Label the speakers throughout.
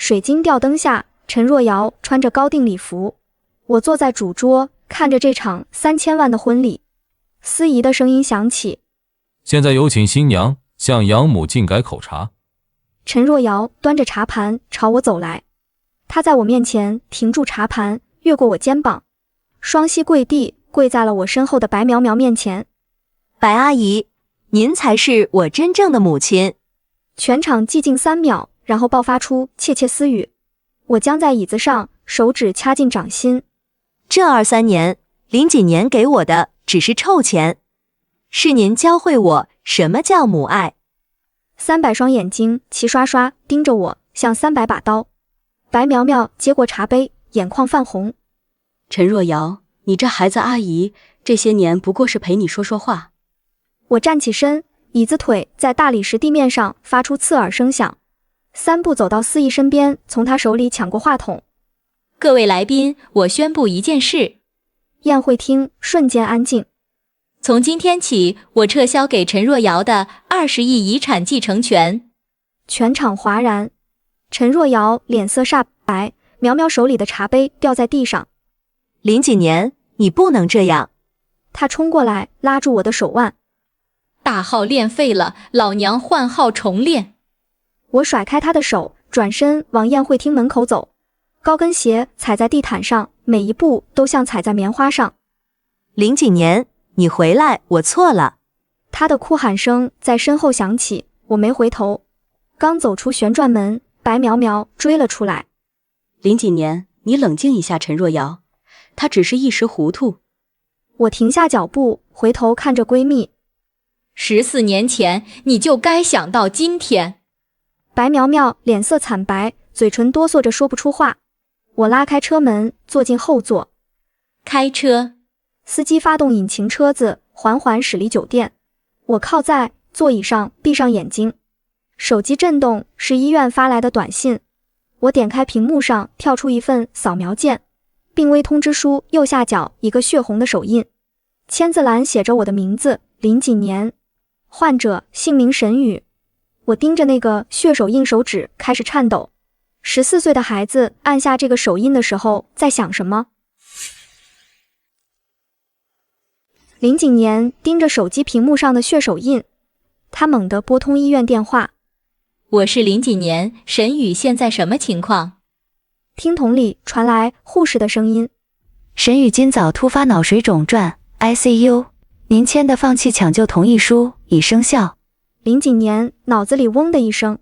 Speaker 1: 水晶吊灯下，陈若瑶穿着高定礼服，我坐在主桌，看着这场3000万的婚礼。司仪的声音响起：
Speaker 2: 现在有请新娘向养母敬改口茶。
Speaker 1: 陈若瑶端着茶盘朝我走来，她在我面前停住茶盘，越过我肩膀，双膝跪地，跪在了我身后的白苗苗面前。
Speaker 3: 白阿姨，您才是我真正的母亲。
Speaker 1: 全场寂静3秒，然后爆发出窃窃私语。我僵在椅子上，手指掐进掌心。
Speaker 3: 这2、3年，林几年给我的只是臭钱，是您教会我什么叫母爱。
Speaker 1: 300双眼睛齐刷刷盯着我，像300把刀。白苗苗接过茶杯，眼眶泛红。
Speaker 4: 陈若瑶，你这孩子，阿姨这些年不过是陪你说说话。
Speaker 1: 我站起身，椅子腿在大理石地面上发出刺耳声响，3步走到司仪身边，从他手里抢过话筒。
Speaker 5: 各位来宾，我宣布一件事。
Speaker 1: 宴会厅瞬间安静。
Speaker 5: 从今天起，我撤销给陈若瑶的20亿遗产继承权。
Speaker 1: 全场哗然。陈若瑶脸色煞白，苗苗手里的茶杯掉在地上。
Speaker 3: 林几年，你不能这样。
Speaker 1: 他冲过来拉住我的手腕。
Speaker 5: 大号练废了，老娘换号重练。
Speaker 1: 我甩开他的手，转身往宴会厅门口走。高跟鞋踩在地毯上，每一步都像踩在棉花上。
Speaker 3: 林几年，你回来，我错了。
Speaker 1: 他的哭喊声在身后响起，我没回头。刚走出旋转门，白苗苗追了出来。
Speaker 4: 林几年，你冷静一下，陈若瑶，她只是一时糊涂。
Speaker 1: 我停下脚步，回头看着闺蜜。
Speaker 5: 14年前，你就该想到今天。
Speaker 1: 白苗苗脸色惨白，嘴唇哆嗦着说不出话。我拉开车门，坐进后座。
Speaker 5: 开车。
Speaker 1: 司机发动引擎，车子缓缓驶离酒店。我靠在座椅上，闭上眼睛。手机震动，是医院发来的短信。我点开屏幕上跳出一份扫描件，病危通知书右下角一个血红的手印，签字栏写着我的名字林几年，患者姓名沈宇。我盯着那个血手印，手指开始颤抖。14岁的孩子按下这个手印的时候在想什么？林几年盯着手机屏幕上的血手印，他猛地拨通医院电话。
Speaker 5: 我是林几年，沈宇现在什么情况？
Speaker 1: 听筒里传来护士的声音。
Speaker 3: 沈宇今早突发脑水肿转 ICU， 您签的放弃抢救同意书已生效。
Speaker 1: 林几年脑子里嗡的一声。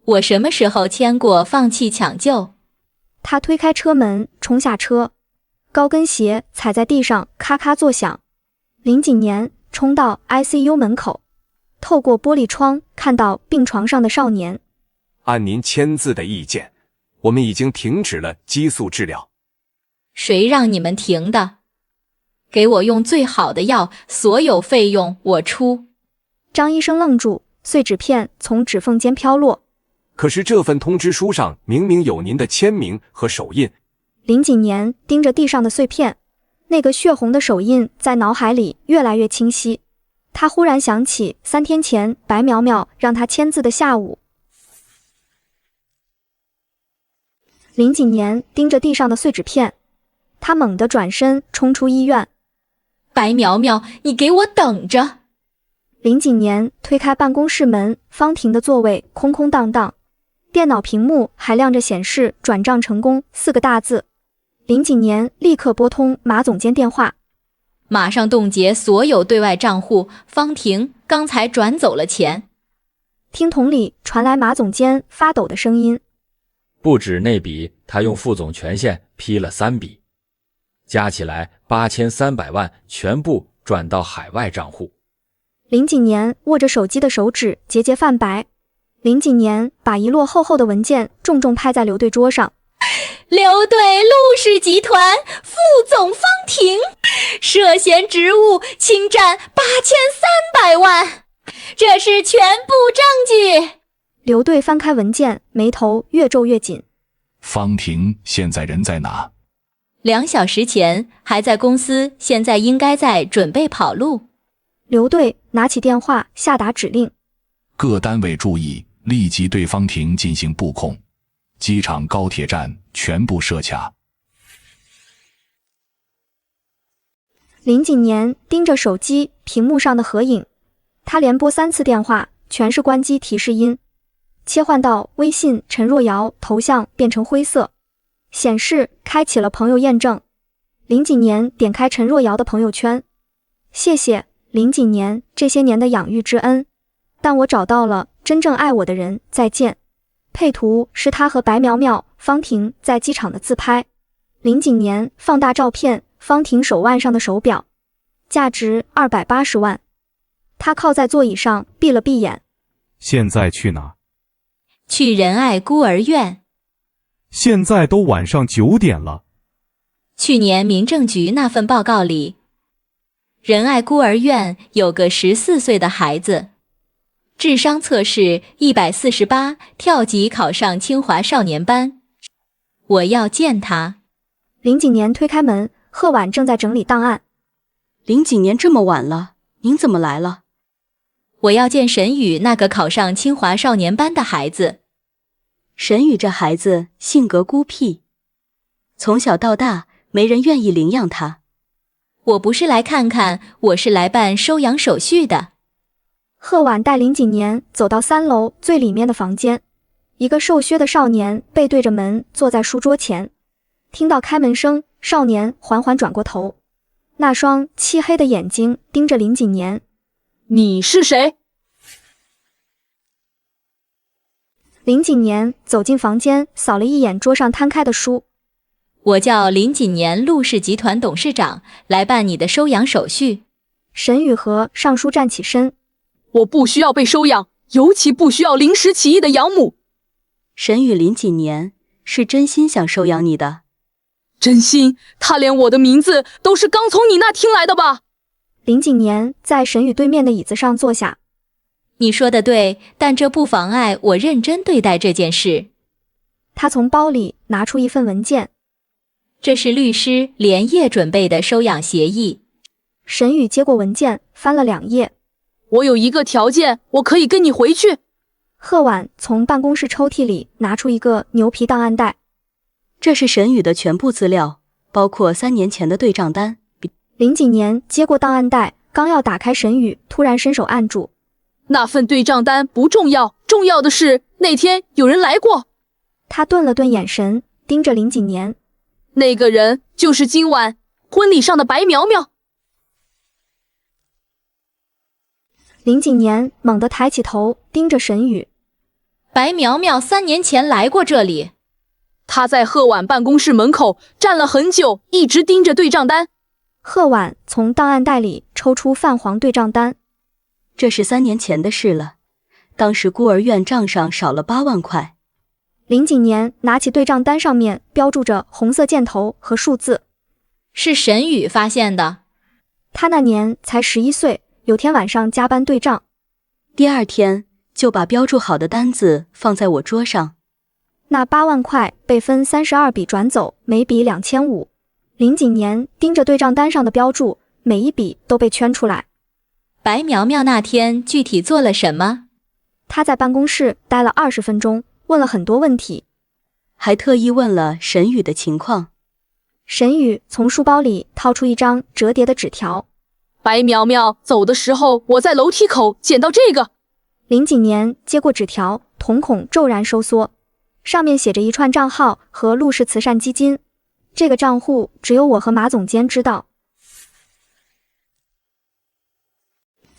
Speaker 5: 我什么时候签过放弃抢救？
Speaker 1: 他推开车门，冲下车，高跟鞋踩在地上咔咔作响。林几年冲到 ICU 门口，透过玻璃窗看到病床上的少年。
Speaker 6: 按您签字的意见，我们已经停止了激素治疗。
Speaker 5: 谁让你们停的？给我用最好的药，所有费用我出。
Speaker 1: 张医生愣住，碎纸片从指缝间飘落。
Speaker 6: 可是这份通知书上明明有您的签名和手印。
Speaker 1: 林几年盯着地上的碎片，那个血红的手印在脑海里越来越清晰。他忽然想起3天前白苗苗让他签字的下午。林几年盯着地上的碎纸片，他猛地转身冲出医院。
Speaker 5: 白苗苗，你给我等着！
Speaker 1: 林几年推开办公室门，方婷的座位空空荡荡，电脑屏幕还亮着显示转账成功4个大字。林几年立刻拨通马总监电话，
Speaker 5: 马上冻结所有对外账户，方婷刚才转走了钱。
Speaker 1: 听筒里传来马总监发抖的声音。
Speaker 7: 不止那笔，他用副总权限批了3笔，加起来8300万全部转到海外账户。
Speaker 1: 林几年握着手机的手指节节泛白。林几年把一摞厚厚的文件重重拍在刘队桌上。
Speaker 5: 刘队陆氏集团副总方婷涉嫌职务侵占8300万，这是全部证据。
Speaker 1: 刘队翻开文件，眉头越皱越紧。
Speaker 8: 方婷现在人在哪
Speaker 5: ？2小时前还在公司，现在应该在准备跑路。
Speaker 1: 刘队拿起电话下达指令：
Speaker 8: 各单位注意，立即对方婷进行布控。机场、高铁站全部设卡。
Speaker 1: 林景年盯着手机屏幕上的合影，他连拨3次电话，全是关机提示音。切换到微信，陈若瑶头像变成灰色，显示开启了朋友验证。林景年点开陈若瑶的朋友圈，谢谢林景年这些年的养育之恩，但我找到了真正爱我的人，再见。配图是他和白苗苗、方婷在机场的自拍。林景年放大照片，方婷手腕上的手表，价值280万。他靠在座椅上，闭了闭眼。
Speaker 9: 现在去哪？
Speaker 5: 去仁爱孤儿院。
Speaker 9: 现在都晚上9点了。
Speaker 5: 去年民政局那份报告里，仁爱孤儿院有个14岁的孩子，智商测试148，跳级考上清华少年班。我要见他。
Speaker 1: 林景年推开门，贺婉正在整理档案。
Speaker 4: 林景年这么晚了，您怎么来了？
Speaker 5: 我要见沈宇那个考上清华少年班的孩子。
Speaker 4: 沈宇这孩子性格孤僻，从小到大没人愿意领养他。
Speaker 5: 我不是来看看，我是来办收养手续的。
Speaker 1: 贺婉带林景年走到3楼最里面的房间，一个瘦削的少年背对着门坐在书桌前。听到开门声，少年缓缓转过头，那双漆黑的眼睛盯着林景年。
Speaker 10: 你是谁？
Speaker 1: 林景年走进房间，扫了一眼桌上摊开的书。
Speaker 5: 我叫林景年，陆氏集团董事长，来办你的收养手续。
Speaker 1: 沈宇和尚书站起身。
Speaker 10: 我不需要被收养，尤其不需要临时起意的养母。
Speaker 4: 沈宇林景年是真心想收养你的。
Speaker 10: 真心？他连我的名字都是刚从你那听来的吧？
Speaker 1: 林景年在沈宇对面的椅子上坐下。
Speaker 5: 你说的对，但这不妨碍我认真对待这件事。
Speaker 1: 他从包里拿出一份文件，
Speaker 5: 这是律师连夜准备的收养协议。
Speaker 1: 沈宇接过文件，翻了2页。
Speaker 10: 我有一个条件，我可以跟你回去。
Speaker 1: 贺婉从办公室抽屉里拿出一个牛皮档案袋，
Speaker 4: 这是沈宇的全部资料，包括3年前的对账单。
Speaker 1: 林景年接过档案袋，刚要打开，沈宇突然伸手按住。
Speaker 10: 那份对账单不重要，重要的是那天有人来过。
Speaker 1: 他顿了顿眼神，盯着林景年。
Speaker 10: 那个人就是今晚婚礼上的白苗苗。
Speaker 1: 林景年猛地抬起头，盯着沈宇。
Speaker 5: 白苗苗3年前来过这里。
Speaker 10: 他在贺婉办公室门口站了很久，一直盯着对账单。
Speaker 1: 贺婉从档案袋里抽出泛黄对账单。
Speaker 4: 这是3年前的事了，当时孤儿院账上少了8万块。
Speaker 1: 林景年拿起对账单，上面标注着红色箭头和数字。
Speaker 5: 是沈宇发现的。
Speaker 1: 他那年才11岁，有天晚上加班对账，
Speaker 4: 第2天就把标注好的单子放在我桌上。
Speaker 1: 那8万块被分32笔转走，每笔2500。林景年盯着对账单上的标注，每一笔都被圈出来。
Speaker 5: 白苗苗那天具体做了什么？
Speaker 1: 他在办公室待了20分钟，问了很多问题，
Speaker 4: 还特意问了沈宇的情况。
Speaker 1: 沈宇从书包里掏出一张折叠的纸条。
Speaker 10: 白苗苗走的时候，我在楼梯口捡到这个。
Speaker 1: 林景年接过纸条，瞳孔骤然收缩，上面写着一串账号和陆氏慈善基金。这个账户只有我和马总监知道。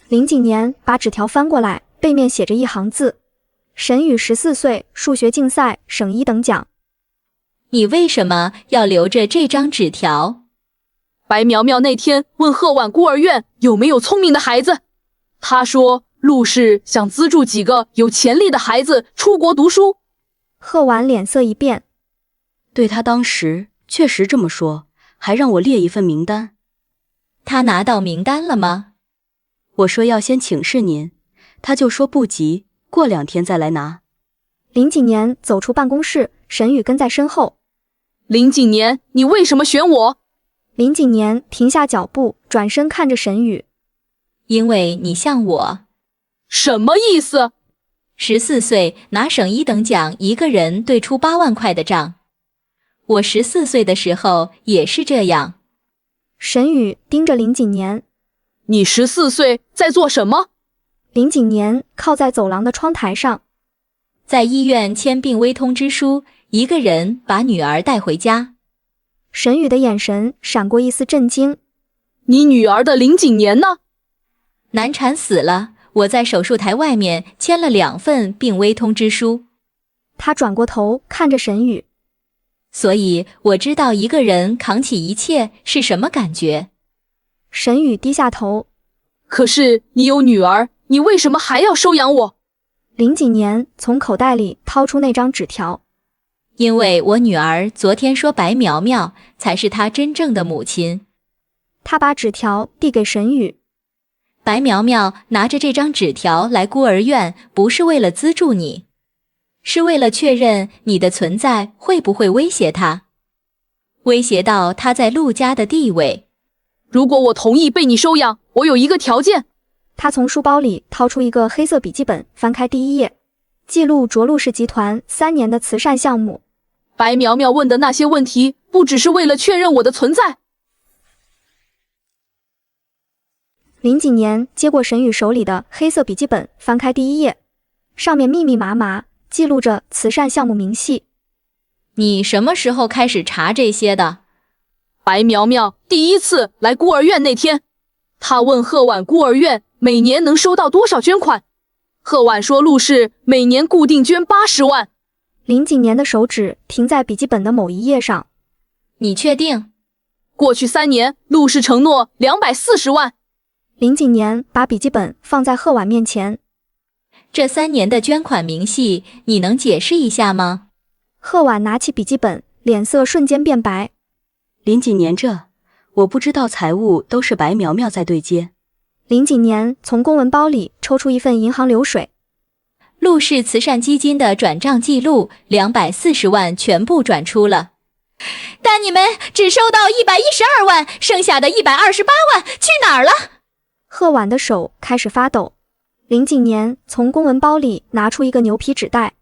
Speaker 1: 林景年把纸条翻过来，背面写着一行字：沈宇14岁，数学竞赛省1等奖。
Speaker 5: 你为什么要留着这张纸条？
Speaker 10: 白苗苗那天问贺婉孤儿院有没有聪明的孩子，他说陆氏想资助几个有潜力的孩子出国读书。
Speaker 1: 贺婉脸色一变，
Speaker 4: 对，他当时确实这么说，还让我列一份名单。
Speaker 5: 他拿到名单了吗？
Speaker 4: 我说要先请示您，他就说不急，过2天再来拿。
Speaker 1: 林景年走出办公室，沈宇跟在身后。
Speaker 10: 林景年，你为什么选我？
Speaker 1: 林景年停下脚步，转身看着沈宇。
Speaker 5: 因为你像我。
Speaker 10: 什么意思？
Speaker 5: 14岁拿省1等奖，一个人对出8万块的账。我14岁的时候也是这样。
Speaker 1: 沈宇盯着林景年，
Speaker 10: 你14岁在做什么？
Speaker 1: 林景年靠在走廊的窗台上，
Speaker 5: 在医院签病危通知书，一个人把女儿带回家。
Speaker 1: 沈宇的眼神闪过一丝震惊。
Speaker 10: 你女儿的林景年呢？
Speaker 5: 难产死了，我在手术台外面签了2份病危通知书。
Speaker 1: 他转过头看着沈宇，
Speaker 5: 所以我知道一个人扛起一切是什么感觉。
Speaker 1: 沈宇低下头。
Speaker 10: 可是你有女儿，你为什么还要收养我？
Speaker 1: 林景年从口袋里掏出那张纸条。
Speaker 5: 因为我女儿昨天说白苗苗才是她真正的母亲。
Speaker 1: 他把纸条递给沈宇。
Speaker 5: 白苗苗拿着这张纸条来孤儿院，不是为了资助你，是为了确认你的存在会不会威胁她，威胁到她在陆家的地位。
Speaker 10: 如果我同意被你收养，我有一个条件。
Speaker 1: 他从书包里掏出一个黑色笔记本，翻开第1页，记录着陆氏集团3年的慈善项目。
Speaker 10: 白苗苗问的那些问题，不只是为了确认我的存在。
Speaker 1: 林景年接过沈宇手里的黑色笔记本，翻开第1页，上面密密麻麻记录着慈善项目明细。
Speaker 5: 你什么时候开始查这些的？
Speaker 10: 白苗苗第1次来孤儿院那天，他问贺婉孤儿院每年能收到多少捐款。贺婉说陆氏每年固定捐80万。
Speaker 1: 林景年的手指停在笔记本的某一页上。
Speaker 5: 你确定？
Speaker 10: 过去3年，陆氏承诺240万。
Speaker 1: 林景年把笔记本放在贺婉面前。
Speaker 5: 这3年的捐款明细，你能解释一下吗？
Speaker 1: 贺婉拿起笔记本，脸色瞬间变白。
Speaker 4: 林景年我不知道财务都是白苗苗在对接。
Speaker 1: 林景年从公文包里抽出一份银行流水。
Speaker 5: 陆氏慈善基金的转账记录240万全部转出了，但你们只收到112万，剩下的128万去哪儿了？
Speaker 1: 贺婉的手开始发抖。林景年从公文包里拿出一个牛皮纸袋。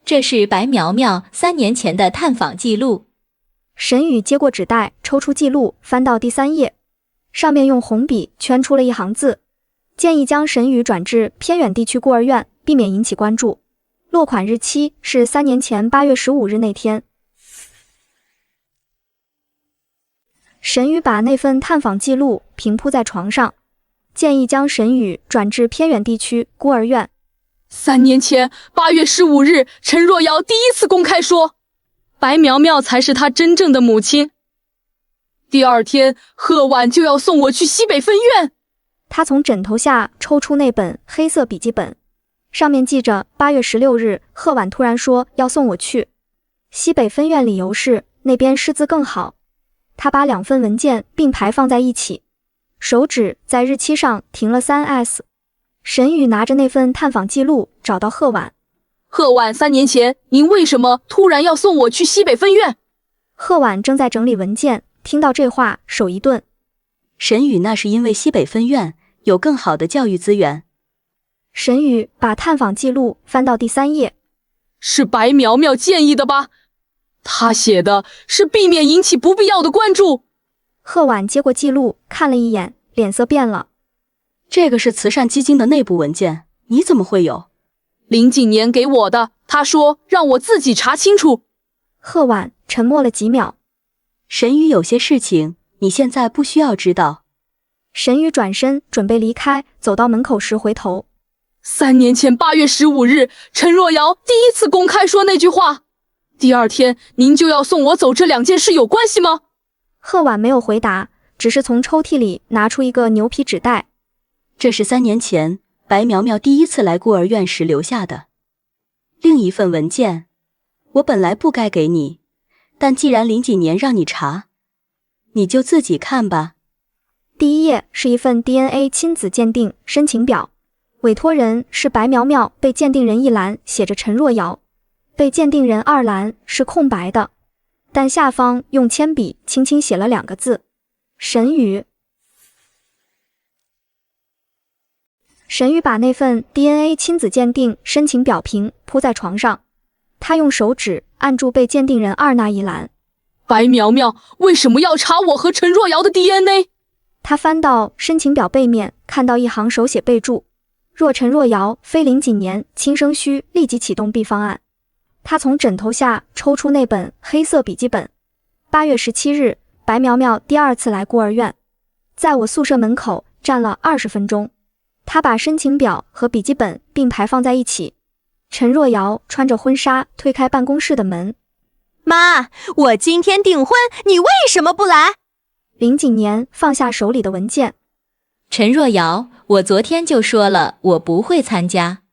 Speaker 5: 这是白苗苗3年前的探访记录。
Speaker 1: 沈宇接过纸袋，抽出记录，翻到第3页，上面用红笔圈出了一行字：建议将沈宇转至偏远地区孤儿院，避免引起关注。落款日期是3年前8月15日那天。沈宇把那份探访记录平铺在床上，建议将沈宇转至偏远地区孤儿院。
Speaker 10: 3年前8月15日，陈若瑶第1次公开说，白苗苗才是她真正的母亲。第2天，贺婉就要送我去西北分院。
Speaker 1: 他从枕头下抽出那本黑色笔记本，上面记着8月16日，贺婉突然说要送我去西北分院，理由是那边师资更好。他把2份文件并排放在一起，手指在日期上停了3S。沈宇拿着那份探访记录找到贺婉。
Speaker 10: 贺婉，3年前您为什么突然要送我去西北分院？
Speaker 1: 贺婉正在整理文件，听到这话手一顿。
Speaker 4: 沈宇，那是因为西北分院有更好的教育资源。
Speaker 1: 沈宇把探访记录翻到第3页。
Speaker 10: 是白苗苗建议的吧？他写的是避免引起不必要的关注。
Speaker 1: 贺婉接过记录看了一眼，脸色变了。
Speaker 4: 这个是慈善基金的内部文件，你怎么会有？
Speaker 10: 林景年给我的，他说让我自己查清楚。
Speaker 1: 贺婉沉默了几秒。
Speaker 4: 沈宇，有些事情你现在不需要知道。
Speaker 1: 沈宇转身准备离开，走到门口时回头。
Speaker 10: 3年前8月15日，陈若瑶第1次公开说那句话。第2天，您就要送我走，这2件事有关系吗？
Speaker 1: 贺婉没有回答，只是从抽屉里拿出一个牛皮纸袋。
Speaker 4: 这是3年前白苗苗第1次来孤儿院时留下的。另一份文件，我本来不该给你，但既然林景年让你查，你就自己看吧。
Speaker 1: 第1页是一份 DNA 亲子鉴定申请表，委托人是白苗苗，被鉴定人一栏写着陈若瑶，被鉴定人2栏是空白的，但下方用铅笔轻轻写了2个字：沈宇。沈宇把那份 DNA 亲子鉴定申请表评铺在床上，他用手指按住被鉴定人二那一栏。
Speaker 10: 白苗苗为什么要查我和陈若瑶的 DNA？
Speaker 1: 他翻到申请表背面，看到一行手写备注：若陈若瑶非林锦年亲生，需立即启动 B 方案。他从枕头下抽出那本黑色笔记本。8月17日，白苗苗第二次来孤儿院，在我宿舍门口站了20分钟。他把申请表和笔记本并排放在一起。陈若瑶穿着婚纱推开办公室的门。
Speaker 3: 妈，我今天订婚，你为什么不来？
Speaker 1: 林锦年放下手里的文件。
Speaker 5: 陈若瑶，我昨天就说了，我不会参加。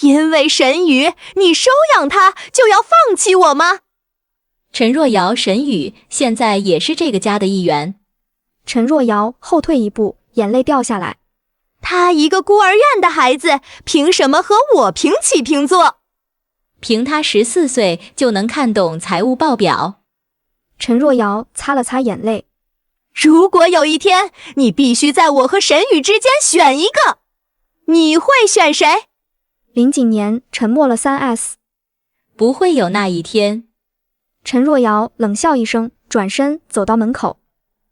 Speaker 3: 因为沈宇，你收养他就要放弃我吗？
Speaker 5: 陈若瑶、沈宇现在也是这个家的一员。
Speaker 1: 陈若瑶后退一步，眼泪掉下来。
Speaker 3: 他一个孤儿院的孩子，凭什么和我平起平坐？
Speaker 5: 凭他14岁就能看懂财务报表。
Speaker 1: 陈若瑶擦了擦眼泪。
Speaker 3: 如果有一天，你必须在我和沈宇之间选一个，你会选谁？
Speaker 1: 林锦年沉默了3S。
Speaker 5: 不会有那一天。
Speaker 1: 陈若瑶冷笑一声，转身走到门口。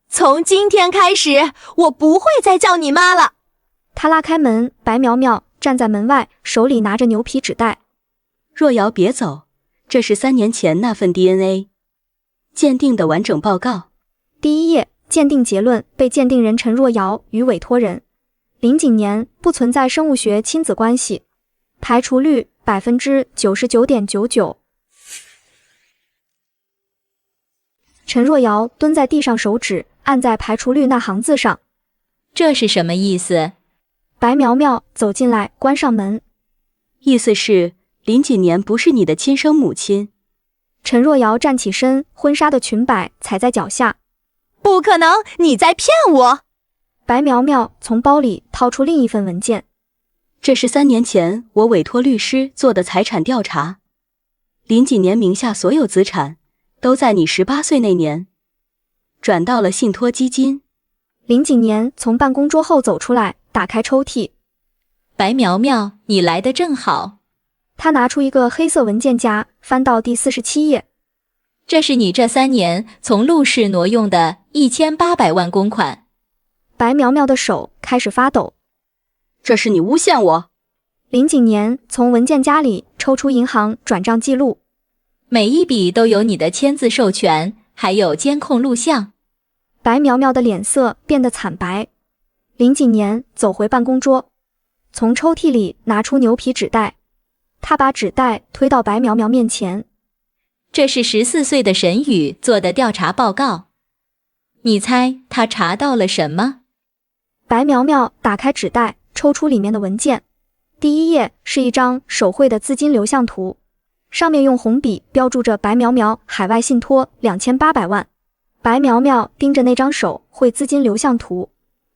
Speaker 3: 从今天开始，我不会再叫你妈了。
Speaker 1: 他拉开门，白苗苗站在门外，手里拿着牛皮纸袋。
Speaker 4: 若瑶别走，这是3年前那份 DNA 鉴定的完整报告。
Speaker 1: 第1页，鉴定结论：被鉴定人陈若瑶与委托人林锦年不存在生物学亲子关系，排除率 99.99%。陈若瑶蹲在地上，手指按在排除率那行字上。
Speaker 5: 这是什么意思？
Speaker 1: 白苗苗走进来，关上门。
Speaker 4: 意思是林锦年不是你的亲生母亲。
Speaker 1: 陈若瑶站起身，婚纱的裙摆踩在脚下。
Speaker 3: 不可能，你在骗我！
Speaker 1: 白苗苗从包里掏出另一份文件。
Speaker 4: 这是3年前我委托律师做的财产调查，林锦年名下所有资产都在你18岁那年转到了信托基金。
Speaker 1: 林锦年从办公桌后走出来，打开抽屉。
Speaker 5: 白苗苗，你来得正好。
Speaker 1: 他拿出一个黑色文件夹，翻到第47页。
Speaker 5: 这是你这3年从陆氏挪用的1800万公款。
Speaker 1: 白苗苗的手开始发抖。
Speaker 4: 这是你诬陷我。
Speaker 1: 林锦年从文件夹里抽出银行转账记录，
Speaker 5: 每一笔都有你的签字授权，还有监控录像。
Speaker 1: 白苗苗的脸色变得惨白。林锦年走回办公桌，从抽屉里拿出牛皮纸袋，他把纸袋推到白苗苗面前。
Speaker 5: 这是14岁的沈宇做的调查报告，你猜他查到了什么？
Speaker 1: 白苗苗打开纸袋，抽出里面的文件。第1页是一张手绘的资金流向图，上面用红笔标注着白苗苗海外信托2800万。白苗苗盯着那张手绘资金流向图，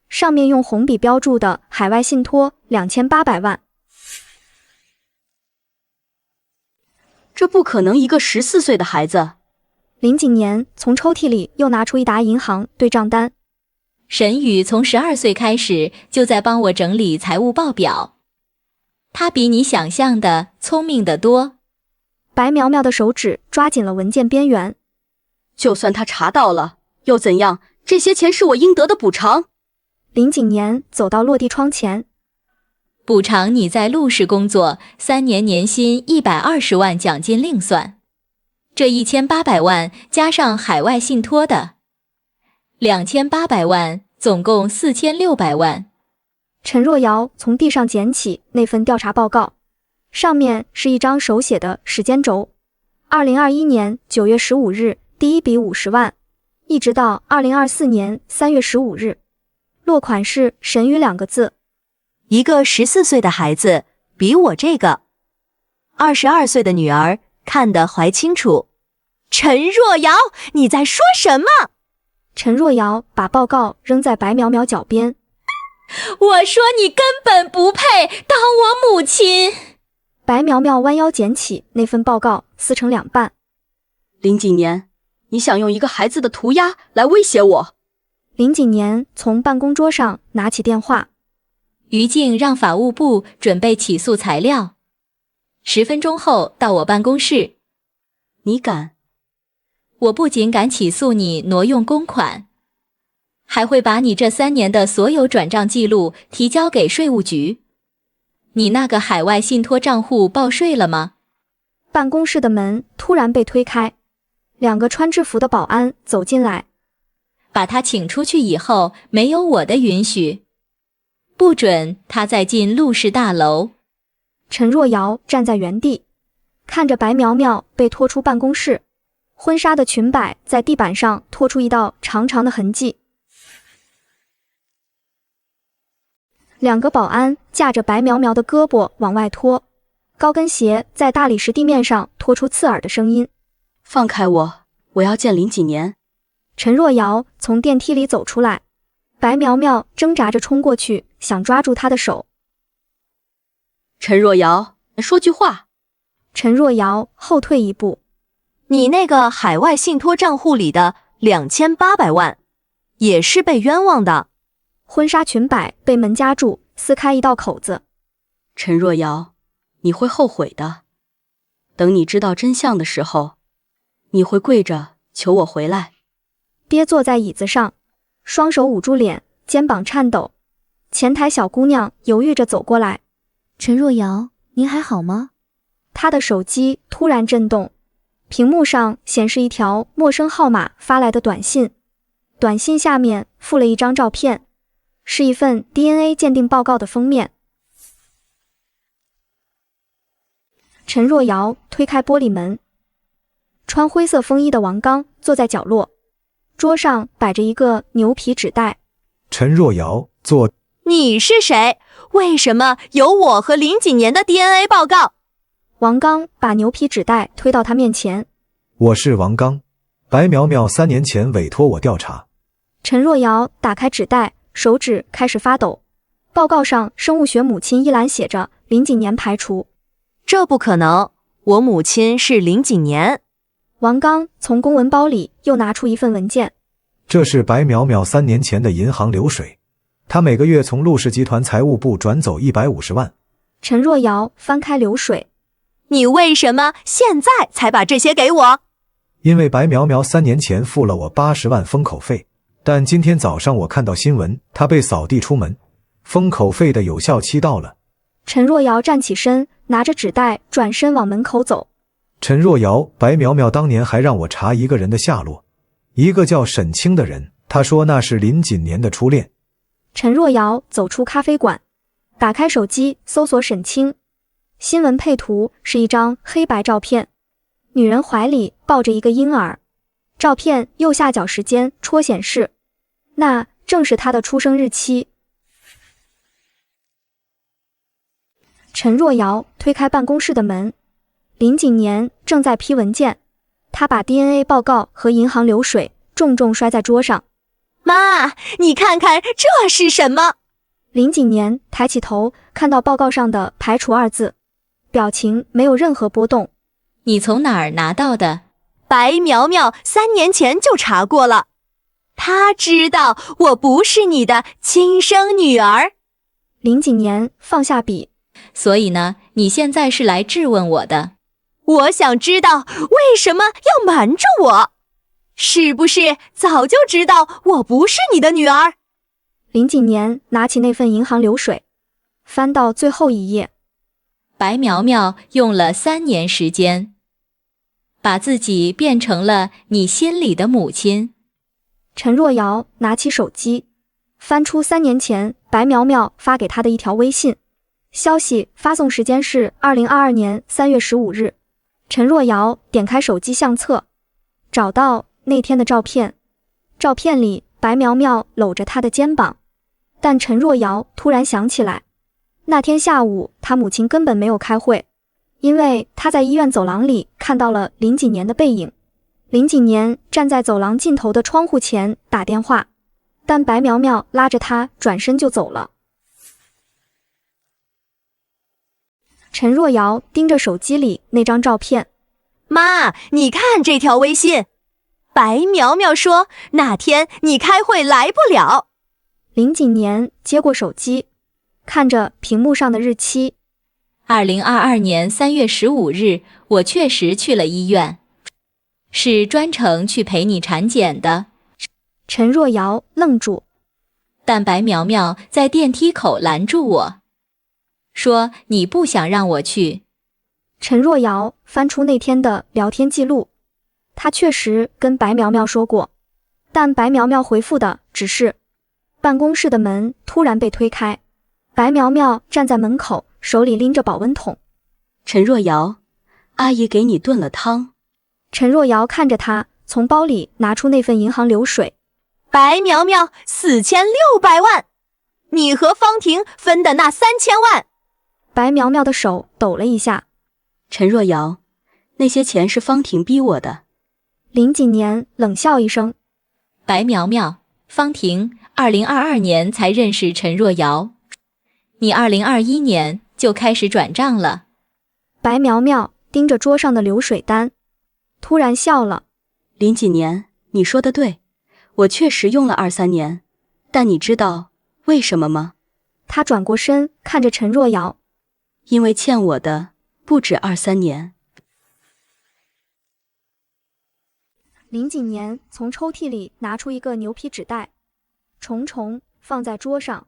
Speaker 1: 上面用红笔标注的海外信托2800万。
Speaker 4: 这不可能，一个14岁的孩子。
Speaker 1: 林锦年从抽屉里又拿出一沓银行对账单。
Speaker 5: 沈宇从12岁开始就在帮我整理财务报表，他比你想象的聪明得多。
Speaker 1: 白苗苗的手指抓紧了文件边缘。
Speaker 4: 就算他查到了，又怎样？这些钱是我应得的补偿。
Speaker 1: 林锦年走到落地窗前。
Speaker 5: 补偿你在陆氏工作3年，年薪120万，奖金另算。这1800万加上海外信托的2800万，总共4600万。
Speaker 1: 陈若瑶从地上捡起那份调查报告，上面是一张手写的时间轴：2021年9月15日第一笔50万，一直到2024年3月15日。落款是沈宇2个字。
Speaker 3: 一个14岁的孩子比我这个22岁的女儿看得还清楚。陈若瑶，你在说什么？
Speaker 1: 陈若瑶把报告扔在白苗苗脚边。
Speaker 5: 我说你根本不配当我母亲。
Speaker 1: 白苗苗弯腰捡起那份报告，撕成2半。
Speaker 4: 林锦年，你想用一个孩子的涂鸦来威胁我？
Speaker 1: 林锦年从办公桌上拿起电话。
Speaker 5: 于静让法务部准备起诉材料，10分钟后到我办公室。
Speaker 4: 你敢？
Speaker 5: 我不仅敢起诉你挪用公款，还会把你这3年的所有转账记录提交给税务局。你那个海外信托账户报税了吗？
Speaker 1: 办公室的门突然被推开，2个穿制服的保安走进来。
Speaker 5: 把他请出去以后，没有我的允许，不准他再进陆氏大楼。
Speaker 1: 陈若瑶站在原地，看着白苗苗被拖出办公室，婚纱的裙摆在地板上拖出一道长长的痕迹。2个保安架着白苗苗的胳膊往外拖，高跟鞋在大理石地面上拖出刺耳的声音。
Speaker 4: 放开我，我要见林几年。
Speaker 1: 陈若瑶从电梯里走出来，白苗苗挣扎着冲过去，想抓住她的手。
Speaker 4: 陈若瑶，说句话。
Speaker 1: 陈若瑶后退一步。
Speaker 3: 你那个海外信托账户里的2800万，也是被冤枉的。
Speaker 1: 婚纱裙摆被门夹住，撕开一道口子。
Speaker 4: 陈若瑶，你会后悔的。等你知道真相的时候，你会跪着求我回来。
Speaker 1: 跌坐在椅子上，双手捂住脸，肩膀颤抖。前台小姑娘犹豫着走过来。
Speaker 11: 陈若瑶，您还好吗？
Speaker 1: 她的手机突然震动，屏幕上显示一条陌生号码发来的短信，短信下面附了一张照片，是一份 DNA 鉴定报告的封面。陈若瑶推开玻璃门，穿灰色风衣的王刚坐在角落，桌上摆着一个牛皮纸袋。
Speaker 12: 陈若瑶，坐。
Speaker 3: 你是谁？为什么有我和林几年的 DNA 报告？
Speaker 1: 王刚把牛皮纸袋推到他面前。
Speaker 12: 我是王刚，白苗苗3年前委托我调查。
Speaker 1: 陈若瑶打开纸袋，手指开始发抖。报告上生物学母亲一栏写着林几年排除。
Speaker 3: 这不可能，我母亲是林几年。
Speaker 1: 王刚从公文包里又拿出一份文件。
Speaker 12: 这是白苗苗3年前的银行流水，她每个月从陆氏集团财务部转走150万。
Speaker 1: 陈若瑶翻开流水。
Speaker 3: 你为什么现在才把这些给我？
Speaker 12: 因为白苗苗3年前付了我80万封口费，但今天早上我看到新闻，她被扫地出门，封口费的有效期到了。
Speaker 1: 陈若瑶站起身，拿着纸袋转身往门口走。
Speaker 12: 陈若瑶，白苗苗当年还让我查一个人的下落，一个叫沈清的人，他说那是林锦年的初恋。
Speaker 1: 陈若瑶走出咖啡馆，打开手机搜索沈清，新闻配图是一张黑白照片，女人怀里抱着一个婴儿，照片右下角时间戳显示，那正是她的出生日期。陈若瑶推开办公室的门，林锦年正在批文件，他把 DNA 报告和银行流水重重摔在桌上。
Speaker 3: 妈，你看看这是什么？
Speaker 1: 林锦年抬起头，看到报告上的排除2字，表情没有任何波动。
Speaker 5: 你从哪儿拿到的？
Speaker 3: 白苗苗3年前就查过了，她知道我不是你的亲生女儿。
Speaker 1: 林锦年放下笔。
Speaker 5: 所以呢，你现在是来质问我的。
Speaker 3: 我想知道为什么要瞒着我？是不是早就知道我不是你的女儿？
Speaker 1: 林锦年拿起那份银行流水，翻到最后一页。
Speaker 5: 白苗苗用了3年时间，把自己变成了你心里的母亲。
Speaker 1: 陈若瑶拿起手机，翻出3年前白苗苗发给她的一条微信，消息发送时间是2022年3月15日。陈若瑶点开手机相册，找到那天的照片，照片里白苗苗搂着她的肩膀，但陈若瑶突然想起来，那天下午她母亲根本没有开会，因为她在医院走廊里看到了林锦年的背影。林锦年站在走廊尽头的窗户前打电话，但白苗苗拉着她转身就走了。陈若瑶盯着手机里那张照片，
Speaker 3: 妈，你看这条微信，白苗苗说那天你开会来不了。
Speaker 1: 林锦年接过手机，看着屏幕上的日期。
Speaker 5: 2022年3月15日，我确实去了医院，是专程去陪你产检的。
Speaker 1: 陈若瑶愣住，
Speaker 5: 但白苗苗在电梯口拦住我，说你不想让我去。
Speaker 1: 陈若瑶翻出那天的聊天记录，她确实跟白苗苗说过，但白苗苗回复的只是。办公室的门突然被推开，白苗苗站在门口，手里拎着保温桶。
Speaker 4: 陈若瑶，阿姨给你炖了汤。
Speaker 1: 陈若瑶看着她，从包里拿出那份银行流水。
Speaker 3: 白苗苗4600万，你和方婷分的那3000万。
Speaker 1: 白苗苗的手抖了一下。
Speaker 4: 陈若瑶，那些钱是方婷逼我的。
Speaker 1: 林锦年冷笑一声。
Speaker 5: 白苗苗，方婷2022年才认识陈若瑶，你2021年就开始转账了。
Speaker 1: 白苗苗盯着桌上的流水单，突然笑了。
Speaker 4: 林锦年，你说的对，我确实用了23年，但你知道为什么吗？
Speaker 1: 他转过身看着陈若瑶，
Speaker 4: 因为欠我的不止23年。
Speaker 1: 林锦年从抽屉里拿出一个牛皮纸袋，重重放在桌上。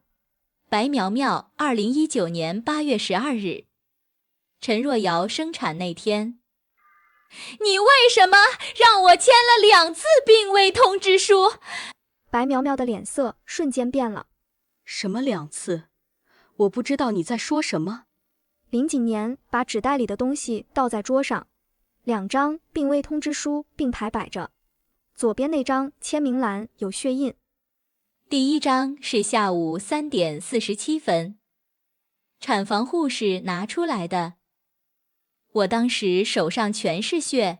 Speaker 5: 白苗苗2019年8月12日，陈若瑶生产那天。你为什么让我签了2次病危通知书？
Speaker 1: 白苗苗的脸色瞬间变了。
Speaker 4: 什么2次？我不知道你在说什么。
Speaker 1: 林锦年把纸袋里的东西倒在桌上，2张病危通知书并排摆着，左边那张签名栏有血印。
Speaker 5: 第一张是下午3点47分，产房护士拿出来的。我当时手上全是血，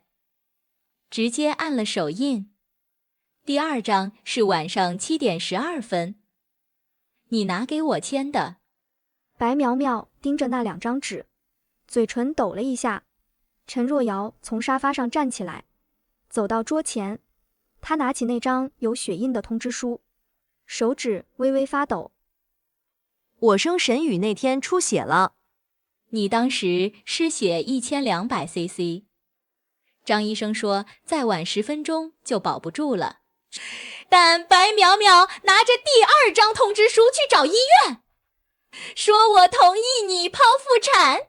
Speaker 5: 直接按了手印。第二张是晚上7点12分，你拿给我签的。
Speaker 1: 白苗苗盯着那2张纸，嘴唇抖了一下。陈若瑶从沙发上站起来，走到桌前，她拿起那张有血印的通知书，手指微微发抖。
Speaker 3: 我生沈宇那天出血了。
Speaker 5: 你当时失血1200 cc， 张医生说再晚10分钟就保不住了。但白苗苗拿着第2张通知书去找医院，说我同意你剖腹产，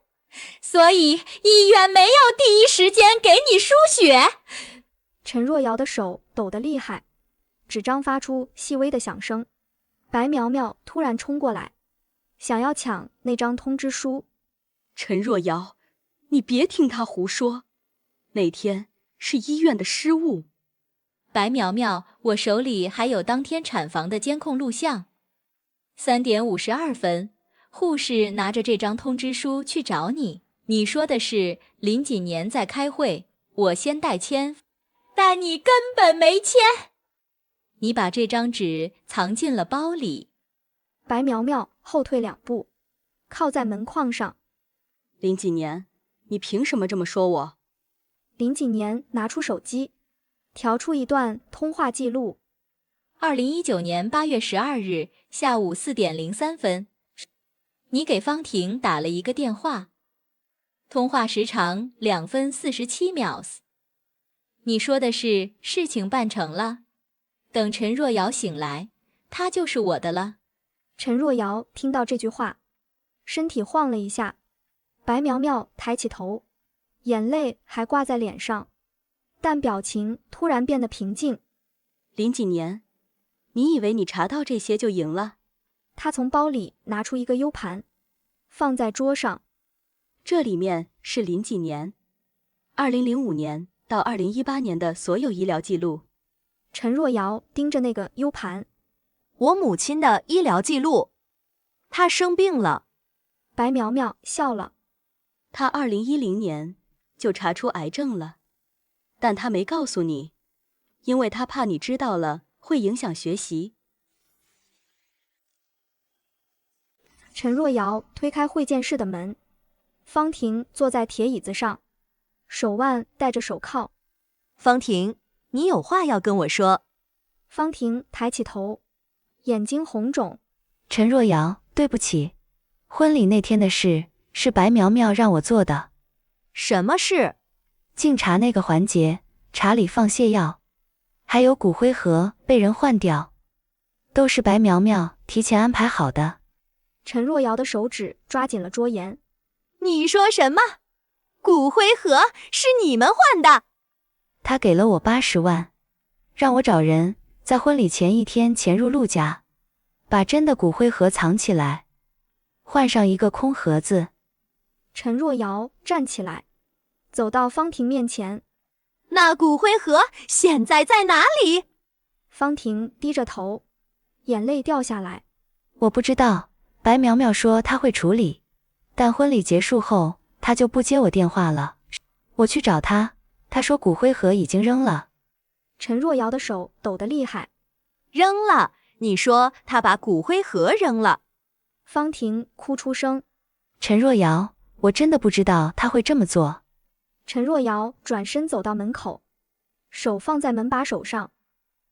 Speaker 5: 所以医院没有第一时间给你输血。
Speaker 1: 陈若瑶的手抖得厉害，纸张发出细微的响声。白苗苗突然冲过来，想要抢那张通知书。
Speaker 4: 陈若瑶，你别听他胡说，那天是医院的失误。
Speaker 5: 白苗苗，我手里还有当天产房的监控录像。3点52分，护士拿着这张通知书去找你，你说的是林锦年在开会，我先代签，但你根本没签。你把这张纸藏进了包里。
Speaker 1: 白苗苗后退2步，靠在门框上。
Speaker 4: 林锦年，你凭什么这么说我？
Speaker 1: 林锦年拿出手机，调出一段通话记录。
Speaker 5: 2019年8月12日下午4点03分，你给方婷打了一个电话，通话时长2分47秒。你说的是事情办成了，等陈若瑶醒来，她就是我的了。
Speaker 1: 陈若瑶听到这句话，身体晃了一下。白苗苗抬起头，眼泪还挂在脸上，但表情突然变得平静。
Speaker 4: 林锦年，你以为你查到这些就赢了？
Speaker 1: 他从包里拿出一个 U 盘，放在桌上。
Speaker 4: 这里面是林锦年2005年到2018年的所有医疗记录。
Speaker 1: 陈若瑶盯着那个 U 盘。
Speaker 3: 我母亲的医疗记录。她生病了。
Speaker 1: 白苗苗笑了。
Speaker 4: 她2010年就查出癌症了，但她没告诉你，因为她怕你知道了会影响学习。
Speaker 1: 陈若瑶推开会见室的门，方婷坐在铁椅子上，手腕戴着手铐。
Speaker 3: 方婷，你有话要跟我说。
Speaker 1: 方婷抬起头，眼睛红肿。
Speaker 11: 陈若瑶，对不起，
Speaker 3: 婚礼那天的事是白苗苗让我做的。
Speaker 5: 什么事？
Speaker 3: 敬茶那个环节，茶里放泻药，还有骨灰盒被人换掉，都是白苗苗提前安排好的。
Speaker 1: 陈若瑶的手指抓紧了桌沿。
Speaker 5: 你说什么？骨灰盒是你们换的？
Speaker 3: 他给了我80万，让我找人在婚礼前一天潜入陆家，把真的骨灰盒藏起来，换上一个空盒子。
Speaker 1: 陈若瑶站起来，走到方婷面前。
Speaker 5: 那骨灰盒现在在哪里？
Speaker 1: 方婷低着头，眼泪掉下来。
Speaker 3: 我不知道，白苗苗说她会处理，但婚礼结束后她就不接我电话了。我去找她，她说骨灰盒已经扔了。
Speaker 1: 陈若瑶的手抖得厉害。
Speaker 5: 扔了？你说她把骨灰盒扔了？
Speaker 1: 方婷哭出声。
Speaker 3: 陈若瑶，我真的不知道她会这么做。
Speaker 1: 陈若瑶转身走到门口，手放在门把手上。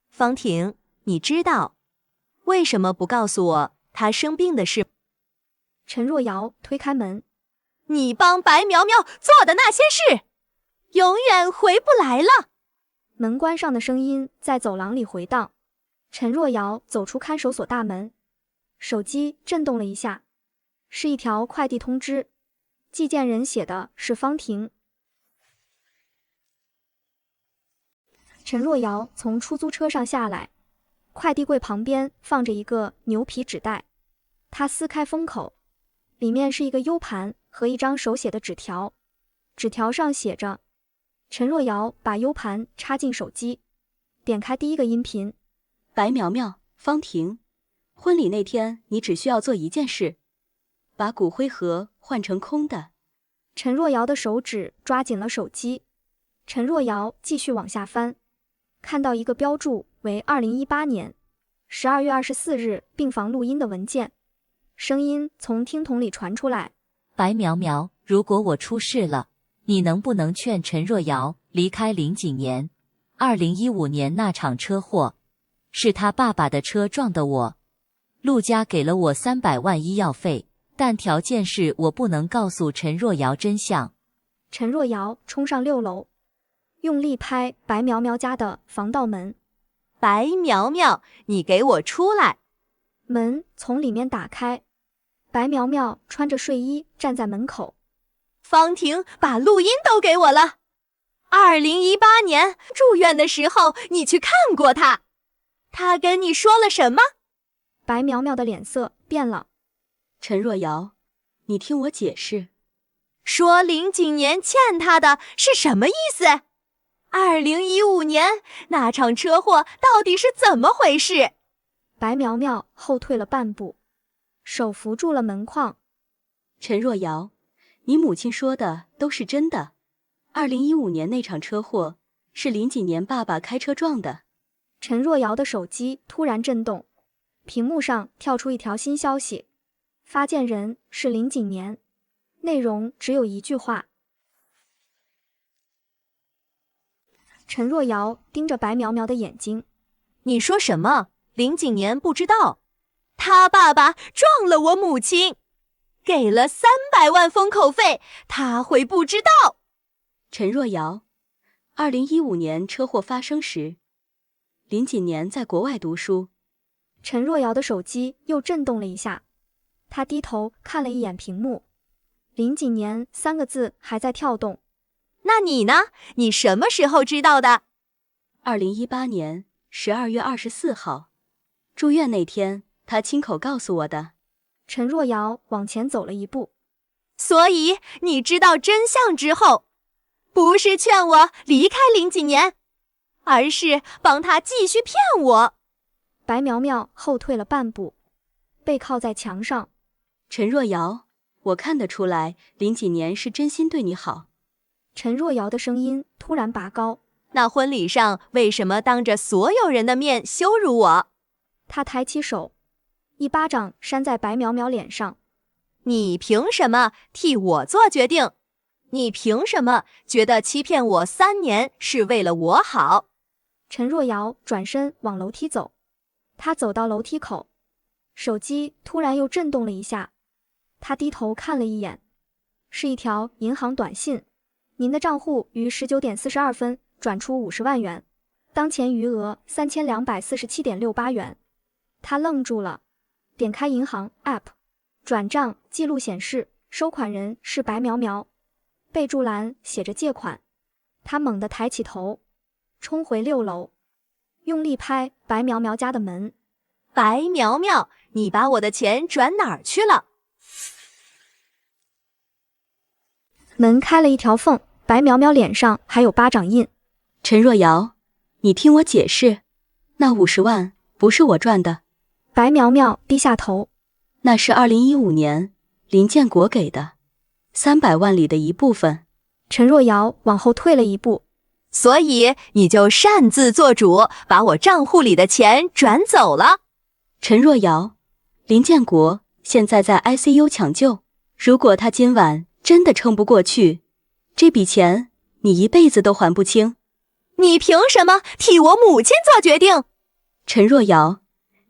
Speaker 5: 方婷，你知道为什么不告诉我她生病的事？
Speaker 1: 陈若瑶推开门。
Speaker 5: 你帮白苗苗做的那些事，永远回不来了。
Speaker 1: 门关上的声音在走廊里回荡。陈若瑶走出看守所大门，手机震动了一下，是一条快递通知，寄件人写的是方婷。陈若瑶从出租车上下来，快递柜旁边放着一个牛皮纸袋，她撕开封口，里面是一个 U 盘和一张手写的纸条，纸条上写着。陈若瑶把 U 盘插进手机，点开第一个音频。
Speaker 4: 白苗苗，方婷，婚礼那天你只需要做一件事，把骨灰盒换成空的。
Speaker 1: 陈若瑶的手指抓紧了手机。陈若瑶继续往下翻，看到一个标注为2018年12月24日病房录音的文件，声音从听筒里传出来。
Speaker 3: 白苗苗，如果我出事了，你能不能劝陈若瑶离开林景年？2015年那场车祸是他爸爸的车撞的我，陆家给了我300万医药费，但条件是我不能告诉陈若瑶真相。
Speaker 1: 陈若瑶冲上6楼，用力拍白苗苗家的防盗门。
Speaker 5: 白苗苗，你给我出来！
Speaker 1: 门从里面打开，白苗苗穿着睡衣站在门口。
Speaker 5: 方婷把录音都给我了。2018年住院的时候，你去看过他，他跟你说了什么？
Speaker 1: 白苗苗的脸色变了。
Speaker 4: 陈若瑶，你听我解释。
Speaker 5: 说林景年欠他的是什么意思？2015年那场车祸到底是怎么回事？
Speaker 1: 白苗苗后退了半步，手扶住了门框。
Speaker 4: 陈若瑶，你母亲说的都是真的。2015年那场车祸是林景年爸爸开车撞的。
Speaker 1: 陈若瑶的手机突然震动，屏幕上跳出一条新消息，发件人是林景年，内容只有一句话。陈若瑶盯着白苗苗的眼睛。
Speaker 5: 你说什么？林景年不知道，他爸爸撞了我母亲，给了300万封口费，他会不知道？
Speaker 4: 陈若瑶，2015年车祸发生时，林景年在国外读书。
Speaker 1: 陈若瑶的手机又震动了一下，她低头看了一眼屏幕，林景年3个字还在跳动。
Speaker 5: 那你呢？你什么时候知道的
Speaker 4: ？2018年12月24号，住院那天，他亲口告诉我的。
Speaker 1: 陈若瑶往前走了一步。
Speaker 5: 所以你知道真相之后，不是劝我离开林景年，而是帮他继续骗我。
Speaker 1: 白苗苗后退了半步，背靠在墙上。
Speaker 4: 陈若瑶，我看得出来林景年是真心对你好。
Speaker 1: 陈若瑶的声音突然拔高。
Speaker 5: 那婚礼上为什么当着所有人的面羞辱我？
Speaker 1: 他抬起手，一巴掌扇在白苗苗脸上。
Speaker 5: 你凭什么替我做决定？你凭什么觉得欺骗我3年是为了我好？
Speaker 1: 陈若瑶转身往楼梯走，她走到楼梯口，手机突然又震动了一下，他低头看了一眼，是一条银行短信。您的账户于19点42分转出50万元，当前余额3247.68元。他愣住了，点开银行 App， 转账记录显示收款人是白苗苗，备注栏写着借款。他猛地抬起头，冲回6楼，用力拍白苗苗家的门。
Speaker 3: 白苗苗，你把我的钱转哪儿去了？
Speaker 1: 门开了一条缝，白苗苗脸上还有巴掌印。
Speaker 4: 陈若瑶，你听我解释，那50万不是我赚的。
Speaker 1: 白苗苗低下头，
Speaker 4: 那是2015年林建国给的300万里的一部分。
Speaker 1: 陈若瑶往后退了一步，
Speaker 3: 所以你就擅自做主，把我账户里的钱转走了。
Speaker 4: 陈若瑶，林建国现在在 ICU 抢救，如果他今晚真的撑不过去，这笔钱你一辈子都还不清。
Speaker 3: 你凭什么替我母亲做决定？
Speaker 4: 陈若瑶，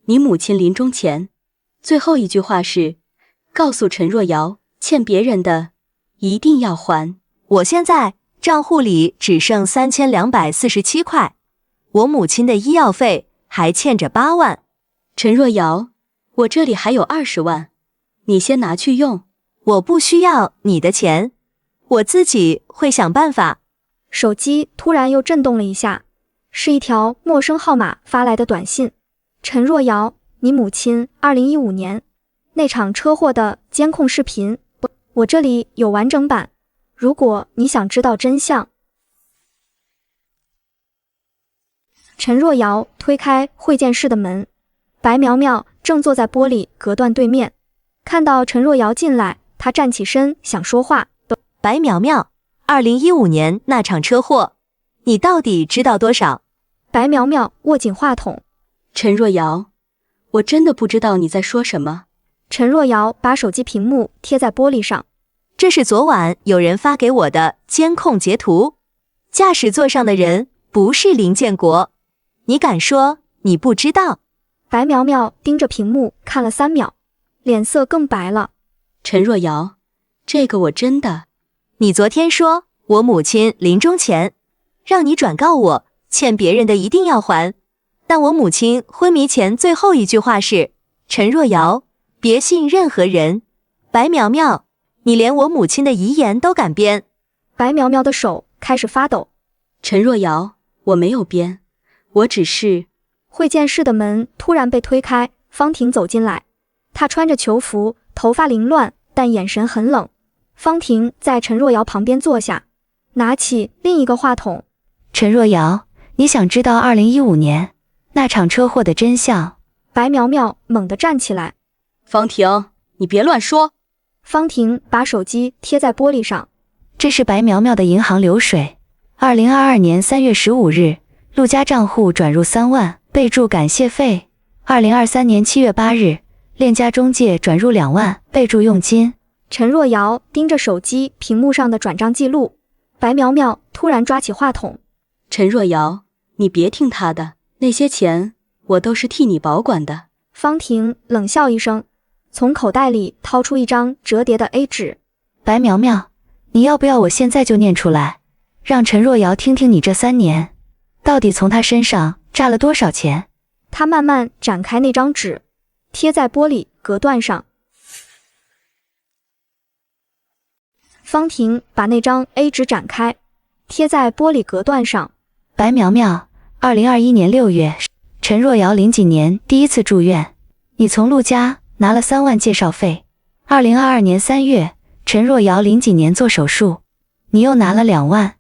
Speaker 4: 你母亲临终前最后一句话是告诉陈若瑶，欠别人的一定要还。
Speaker 3: 我现在账户里只剩3247块，我母亲的医药费还欠着8万。
Speaker 4: 陈若瑶，我这里还有20万，你先拿去用。
Speaker 3: 我不需要你的钱，我自己会想办法。
Speaker 1: 手机突然又震动了一下，是一条陌生号码发来的短信。陈若瑶，你母亲2015年那场车祸的监控视频，我这里有完整版，如果你想知道真相。陈若瑶推开会见室的门，白苗苗正坐在玻璃隔断对面，看到陈若瑶进来，她站起身想说话。
Speaker 3: 白苗苗，2015年那场车祸，你到底知道多少？
Speaker 1: 白苗苗握紧话筒。
Speaker 4: 陈若瑶，我真的不知道你在说什么。
Speaker 1: 陈若瑶把手机屏幕贴在玻璃上。
Speaker 3: 这是昨晚有人发给我的监控截图，驾驶座上的人不是林建国，你敢说你不知道？
Speaker 1: 白苗苗盯着屏幕看了3秒，脸色更白了。
Speaker 4: 陈若瑶，这个我真的……
Speaker 3: 你昨天说我母亲临终前让你转告我，欠别人的一定要还，但我母亲昏迷前最后一句话是：陈若瑶，别信任何人。白苗苗，你连我母亲的遗言都敢编。
Speaker 1: 白苗苗的手开始发抖。
Speaker 4: 陈若瑶，我没有编，我只是……
Speaker 1: 会见室的门突然被推开，方婷走进来。她穿着囚服，头发凌乱，但眼神很冷。方婷在陈若瑶旁边坐下，拿起另一个话筒。
Speaker 11: 陈若瑶，你想知道2015年那场车祸的真相？
Speaker 1: 白苗苗猛地站起来。
Speaker 4: 方婷，你别乱说。
Speaker 1: 方婷把手机贴在玻璃上。
Speaker 11: 这是白苗苗的银行流水。2022年3月15日，陆家账户转入3万，备注感谢费。2023年7月8日，链家中介转入2万，备注佣金。
Speaker 1: 陈若瑶盯着手机屏幕上的转账记录。白苗苗突然抓起话筒。
Speaker 4: 陈若瑶，你别听他的，那些钱我都是替你保管的。
Speaker 1: 方婷冷笑一声，从口袋里掏出一张折叠的 A 纸。
Speaker 11: 白苗苗，你要不要我现在就念出来，让陈若瑶听听你这3年到底从他身上诈了多少钱？
Speaker 1: 他慢慢展开那张纸，贴在玻璃隔断上。方婷把那张 A 纸展开，贴在玻璃隔断上。
Speaker 11: 白苗苗，2021年6月，陈若瑶零几年第一次住院，你从陆家拿了3万介绍费。2022年3月，陈若瑶零几年做手术，你又拿了2万。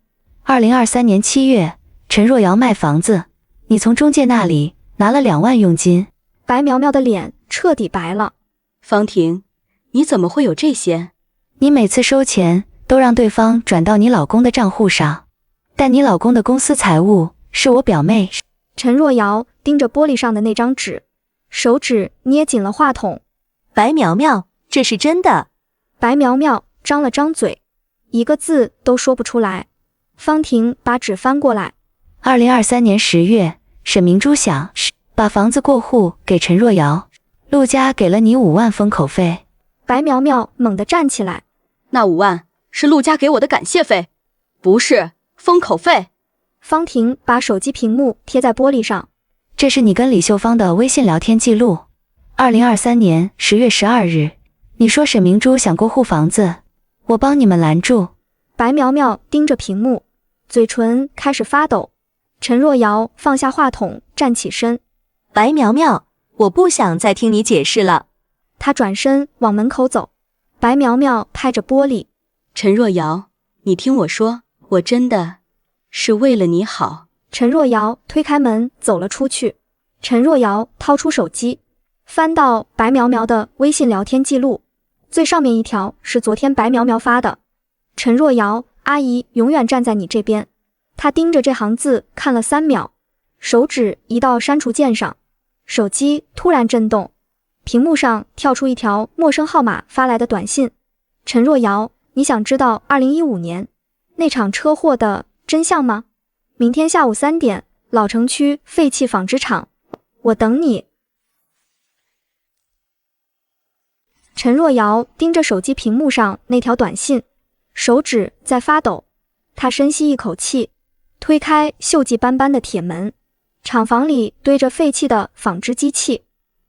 Speaker 11: 2023年7月，陈若瑶卖房子，你从中介那里拿了2万佣金。
Speaker 1: 白苗苗的脸彻底白了。
Speaker 4: 方婷，你怎么会有这些？
Speaker 11: 你每次收钱都让对方转到你老公的账户上，但你老公的公司财务是我表妹。
Speaker 1: 陈若瑶盯着玻璃上的那张纸，手指捏紧了话筒。
Speaker 3: 白苗苗，这是真的。
Speaker 1: 白苗苗张了张嘴，一个字都说不出来。方婷把纸翻过来。
Speaker 11: 2023年10月，沈明珠想把房子过户给陈若瑶，陆家给了你5万封口费。
Speaker 1: 白苗苗猛地站起来，
Speaker 4: 那5万是陆家给我的感谢费，不是封口费。
Speaker 1: 方婷把手机屏幕贴在玻璃上，
Speaker 11: 这是你跟李秀芳的微信聊天记录。2023年10月12日，你说沈明珠想过户房子，我帮你们拦住。
Speaker 1: 白苗苗盯着屏幕，嘴唇开始发抖。陈若瑶放下话筒，站起身。
Speaker 3: 白苗苗，我不想再听你解释了。
Speaker 1: 她转身往门口走。白苗苗拍着玻璃，
Speaker 4: 陈若瑶，你听我说，我真的是为了你好。
Speaker 1: 陈若瑶推开门走了出去。陈若瑶掏出手机，翻到白苗苗的微信聊天记录，最上面一条是昨天白苗苗发的。陈若瑶，阿姨永远站在你这边。她盯着这行字看了3秒，手指移到删除键上，手机突然震动，屏幕上跳出一条陌生号码发来的短信。陈若瑶，你想知道2015年那场车祸的真相吗？明天下午3点，老城区废弃纺织厂，我等你。陈若瑶盯着手机屏幕上那条短信，手指在发抖。她深吸一口气，推开锈迹斑斑的铁门，厂房里堆着废弃的纺织机器。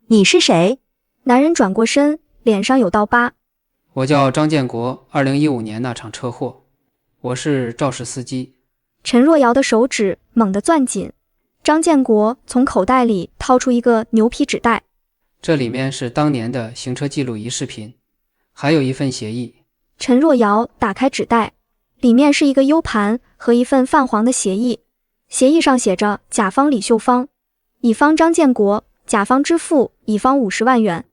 Speaker 3: 你是谁？
Speaker 1: 男人转过身，脸上有道疤。
Speaker 13: 我叫张建国，2015年那场车祸，我是肇事司机。
Speaker 1: 陈若瑶的手指猛地攥紧。张建国从口袋里掏出一个牛皮纸袋，
Speaker 13: 这里面是当年的行车记录仪视频，还有一份协议。
Speaker 1: 陈若瑶打开纸袋，里面是一个 U 盘和一份泛黄的协议。协议上写着甲方李秀芳，乙方张建国，甲方支付乙方50万元。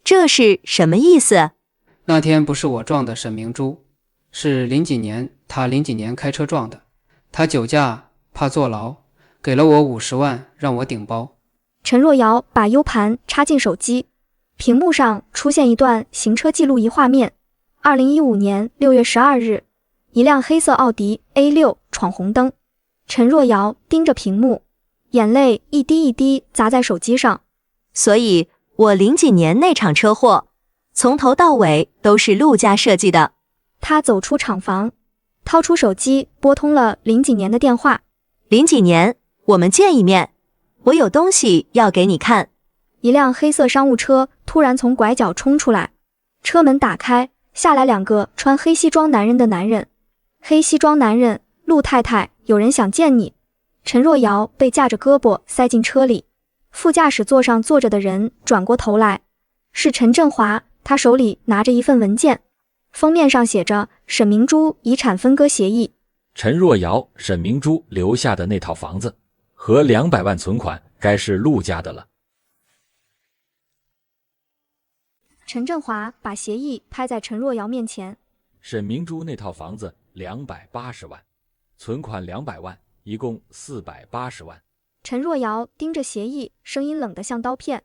Speaker 3: 这是什么意思？
Speaker 13: 那天不是我撞的沈明珠，是林几年，他林几年开车撞的。他酒驾怕坐牢，给了我50万让我顶包。
Speaker 1: 陈若瑶把 U 盘插进手机，屏幕上出现一段行车记录仪画面。2015年6月12日，一辆黑色奥迪 A6 闯红灯。陈若瑶盯着屏幕，眼泪一滴一滴砸在手机上。
Speaker 3: 所以我零几年那场车祸，从头到尾都是陆家设计的。
Speaker 1: 他走出厂房，掏出手机拨通了零几年的电话。
Speaker 3: 零几年，我们见一面，我有东西要给你看。
Speaker 1: 一辆黑色商务车突然从拐角冲出来，车门打开，下来2个穿黑西装男人的男人。黑西装男人，陆太太，有人想见你。陈若瑶被架着胳膊塞进车里，副驾驶座上坐着的人转过头来，是陈振华，他手里拿着一份文件，封面上写着沈明珠遗产分割协议。
Speaker 7: 陈若瑶、沈明珠留下的那套房子和200万存款该是陆家的了。
Speaker 1: 陈振华把协议拍在陈若瑶面前。
Speaker 7: 沈明珠那套房子280万，存款200万，一共480万。
Speaker 1: 陈若瑶盯着协议，声音冷得像刀片。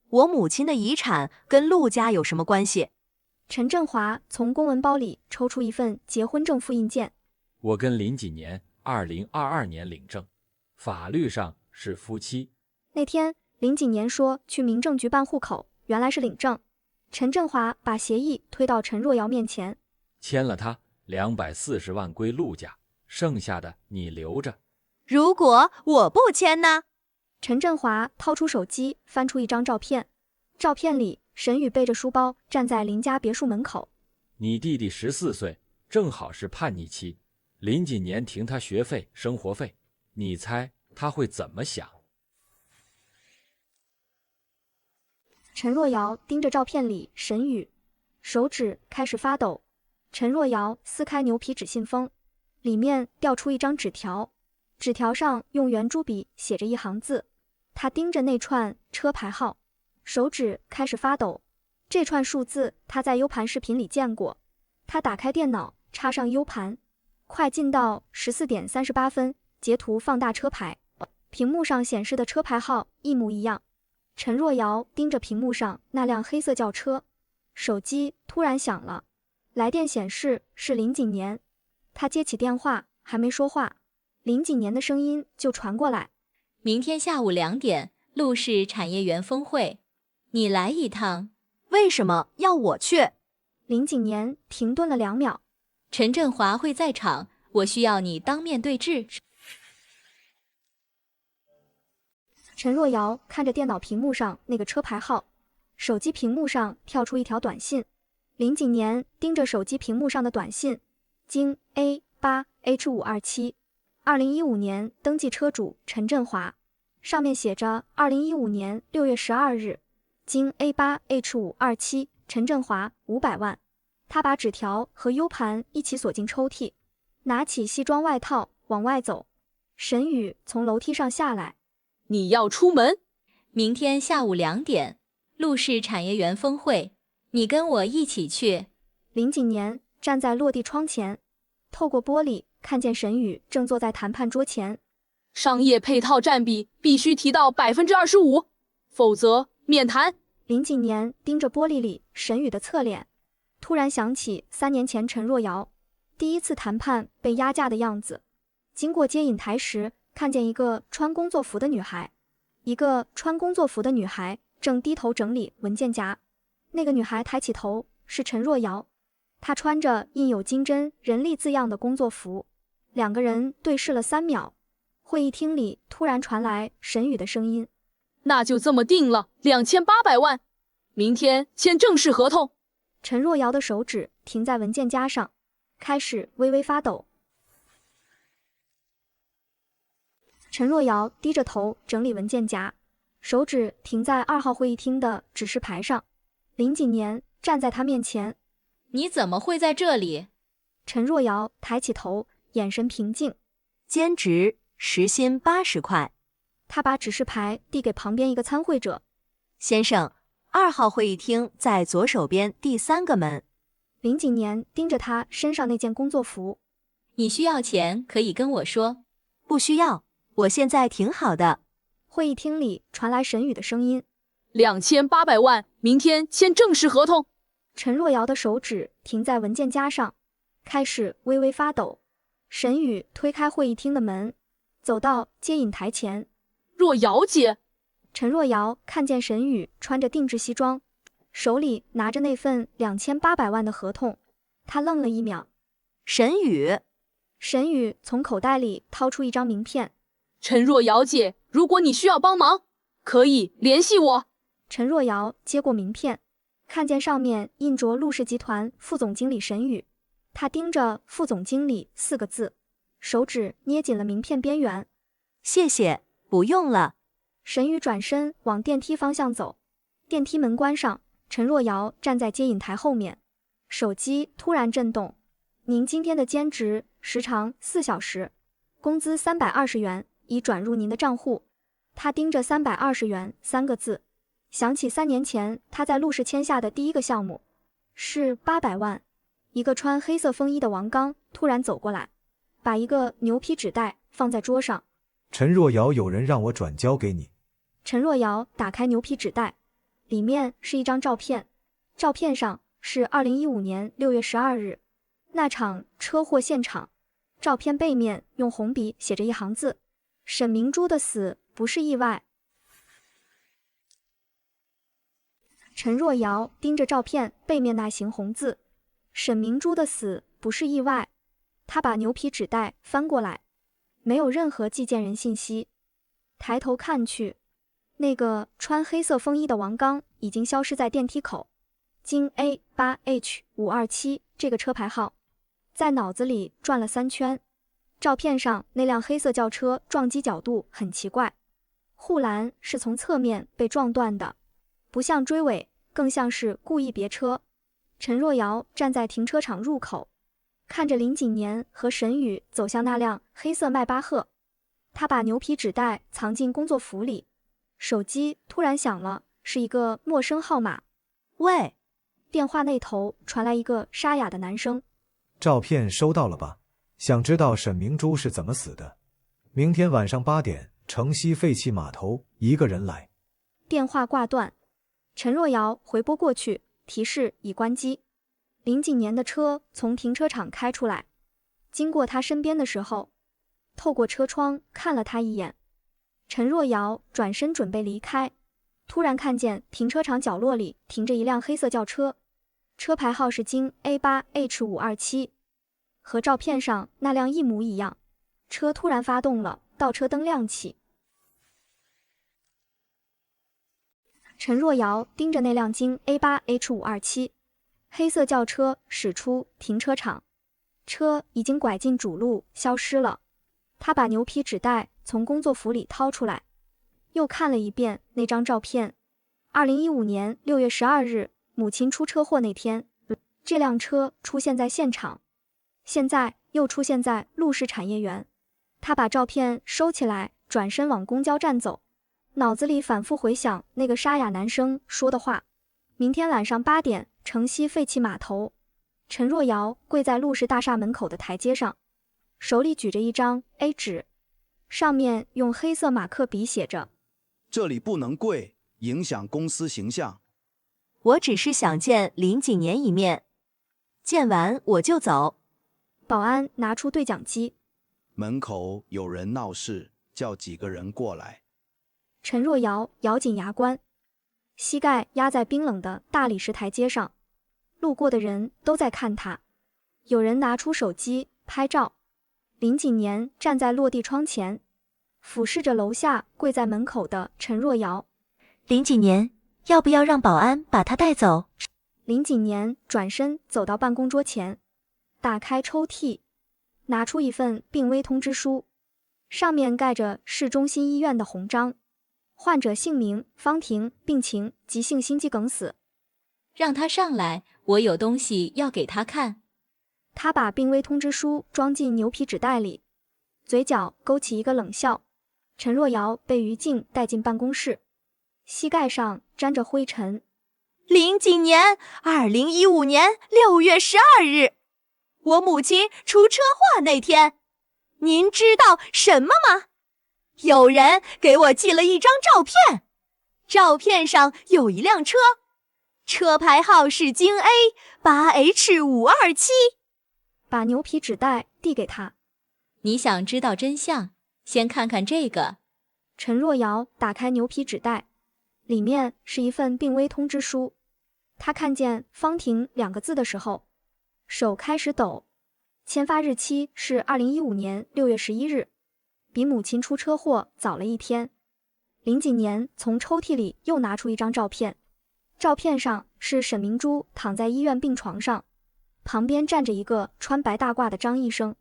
Speaker 3: 我母亲的遗产跟陆家有什么关系？
Speaker 1: 陈振华从公文包里抽出一份结婚证复印件。
Speaker 7: 我跟林几年2022年领证，法律上是夫妻。
Speaker 1: 那天林几年说去民政局办户口，原来是领证。陈振华把协议推到陈若瑶面前，
Speaker 7: 签了它，240万归陆家，剩下的你留着。
Speaker 3: 如果我不签呢？
Speaker 1: 陈振华掏出手机，翻出一张照片，照片里沈宇背着书包站在林家别墅门口。
Speaker 7: 你弟弟14岁，正好是叛逆期，林几年停他学费、生活费，你猜他会怎么想？
Speaker 1: 陈若瑶盯着照片里沈宇，手指开始发抖。陈若瑶撕开牛皮纸信封，里面掉出一张纸条，纸条上用圆珠笔写着一行字。她盯着那串车牌号，手指开始发抖。这串数字她在 U 盘视频里见过。她打开电脑，插上 U 盘，快进到14点38分，截图放大车牌，屏幕上显示的车牌号一模一样。陈若瑶盯着屏幕上那辆黑色轿车，手机突然响了，来电显示是林几年。她接起电话，还没说话，林几年的声音就传过来：
Speaker 5: 明天下午2点，陆氏产业园峰会，你来一趟。
Speaker 3: 为什么要我去？
Speaker 1: 林景年停顿了2秒。
Speaker 5: 陈振华会在场，我需要你当面对质。
Speaker 1: 陈若瑶看着电脑屏幕上那个车牌号，手机屏幕上跳出一条短信。林景年盯着手机屏幕上的短信，京 A8H527，2015年登记车主陈振华，上面写着2015年6月12日，京 A8H527，陈振华500万。他把纸条和 U 盘一起锁进抽屉，拿起西装外套往外走。沈宇从楼梯上下来。
Speaker 10: 你要出门？
Speaker 5: 明天下午2点，陆氏产业园峰会，你跟我一起去。
Speaker 1: 林景年站在落地窗前，透过玻璃看见沈宇正坐在谈判桌前。
Speaker 10: 商业配套占比必须提到25%，否则免谈。
Speaker 1: 林景年盯着玻璃里沈宇的侧脸，突然想起3年前陈若瑶第一次谈判被压价的样子。经过接引台时，看见一个穿工作服的女孩，正低头整理文件夹。那个女孩抬起头，是陈若瑶，她穿着印有金针人力字样的工作服。2个人对视了3秒，会议厅里突然传来沈宇的声音：
Speaker 10: 那就这么定了，2800万，明天签正式合同。
Speaker 1: 陈若瑶的手指停在文件夹上，开始微微发抖。陈若瑶低着头整理文件夹，手指停在2号会议厅的指示牌上。林景年站在他面前。
Speaker 5: 你怎么会在这里？
Speaker 1: 陈若瑶抬起头，眼神平静。
Speaker 11: 兼职，时薪80块。
Speaker 1: 他把指示牌递给旁边一个参会者。
Speaker 11: 先生，2号会议厅在左手边第3个门。
Speaker 1: 林景年盯着他身上那件工作服。
Speaker 5: 你需要钱可以跟我说。
Speaker 11: 不需要，我现在挺好的。
Speaker 1: 会议厅里传来沈宇的声音
Speaker 10: ：2800万，明天签正式合同。
Speaker 1: 陈若瑶的手指停在文件夹上，开始微微发抖。沈宇推开会议厅的门，走到接引台前。
Speaker 10: 若瑶姐。
Speaker 1: 陈若瑶看见沈宇穿着定制西装，手里拿着那份2800万的合同，她愣了1秒。
Speaker 11: 沈宇。
Speaker 1: 沈宇从口袋里掏出一张名片。
Speaker 10: 陈若瑶姐，如果你需要帮忙，可以联系我。
Speaker 1: 陈若瑶接过名片，看见上面印着陆氏集团副总经理沈宇，她盯着副总经理4个字，手指捏紧了名片边缘。
Speaker 11: 谢谢，不用了。
Speaker 1: 沈宇转身往电梯方向走，电梯门关上，陈若瑶站在接引台后面，手机突然震动。您今天的兼职时长4小时，工资320元已转入您的账户。他盯着320元3个字，想起3年前他在陆氏签下的第一个项目是800万。一个穿黑色风衣的王刚突然走过来，把一个牛皮纸袋放在桌上。
Speaker 12: 陈若瑶，有人让我转交给你。
Speaker 1: 陈若瑶打开牛皮纸袋，里面是一张照片，照片上是2015年6月12日那场车祸现场。照片背面用红笔写着一行字：沈明珠的死不是意外。陈若瑶盯着照片背面那行红字：沈明珠的死不是意外。她把牛皮纸袋翻过来，没有任何寄件人信息。抬头看去，那个穿黑色风衣的王刚已经消失在电梯口。京 A8H527 这个车牌号在脑子里转了3圈。照片上那辆黑色轿车撞击角度很奇怪，护栏是从侧面被撞断的，不像追尾，更像是故意别车。陈若瑶站在停车场入口，看着林景年和沈宇走向那辆黑色迈巴赫。他把牛皮纸袋藏进工作服里，手机突然响了，是一个陌生号码。
Speaker 11: 喂。
Speaker 1: 电话那头传来一个沙哑的男声。
Speaker 12: 照片收到了吧？想知道沈明珠是怎么死的？明天晚上8点，城西废弃码头，1个人来。
Speaker 1: 电话挂断，陈若瑶回拨过去，提示已关机。林景年的车从停车场开出来，经过他身边的时候，透过车窗看了他一眼。陈若瑶转身准备离开，突然看见停车场角落里停着一辆黑色轿车，车牌号是京 A8H527，和照片上那辆一模一样。车突然发动了，倒车灯亮起。陈若瑶盯着那辆京 A8H527，黑色轿车驶出停车场，车已经拐进主路消失了。他把牛皮纸袋从工作服里掏出来，又看了一遍那张照片。2015年6月12日，母亲出车祸那天，这辆车出现在现场，现在又出现在陆氏产业园。他把照片收起来，转身往公交站走，脑子里反复回想那个沙哑男生说的话。明天晚上8点，城西废弃码头。陈若瑶跪在陆氏大厦门口的台阶上，手里举着一张 A 纸，上面用黑色马克笔写着：
Speaker 14: 这里不能跪，影响公司形象。
Speaker 15: 我只是想见林景年一面，见完我就走。
Speaker 1: 保安拿出对讲机，
Speaker 14: 门口有人闹事，叫几个人过来。
Speaker 1: 陈若瑶咬紧牙关，膝盖压在冰冷的大理石台阶上，路过的人都在看他。有人拿出手机拍照，林景年站在落地窗前，俯视着楼下跪在门口的陈若瑶。
Speaker 11: 林景年，要不要让保安把他带走？
Speaker 1: 林景年转身走到办公桌前，打开抽屉，拿出一份病危通知书，上面盖着市中心医院的红章，患者姓名方婷，病情急性心肌梗死。
Speaker 3: 让他上来，我有东西要给他看。
Speaker 1: 他把病危通知书装进牛皮纸袋里，嘴角勾起一个冷笑。陈若瑶被于静带进办公室，膝盖上沾着灰尘。
Speaker 15: 林景年，2015年6月12日，我母亲出车祸那天，您知道什么吗？有人给我寄了一张照片，照片上有一辆车，车牌号是京 A8H527。
Speaker 1: 把牛皮纸袋递给他。
Speaker 3: 你想知道真相，先看看这个。
Speaker 1: 陈若瑶打开牛皮纸袋，里面是一份病危通知书。他看见方婷2个字的时候，手开始抖。签发日期是2015年6月11日，比母亲出车祸早了一天。林景年从抽屉里又拿出一张照片，照片上是沈明珠躺在医院病床上，旁边站着一个穿白大褂的张医生。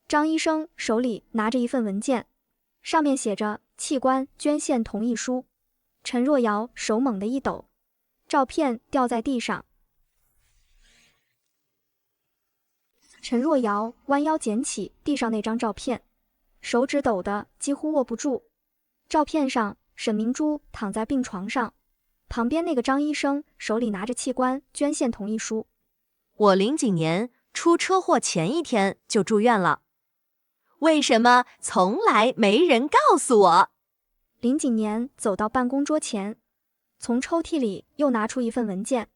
Speaker 1: 张医生手里拿着一份文件，上面写着器官捐献同意书。陈若瑶手猛地一抖，照片掉在地上。陈若瑶弯腰捡起地上那张照片，手指抖得几乎握不住。照片上沈明珠躺在病床上，旁边那个张医生手里拿着器官捐献同意书。
Speaker 15: 我林景年出车祸前一天就住院了，为什么从来没人告诉我？
Speaker 1: 林景年走到办公桌前，从抽屉里又拿出一份文件。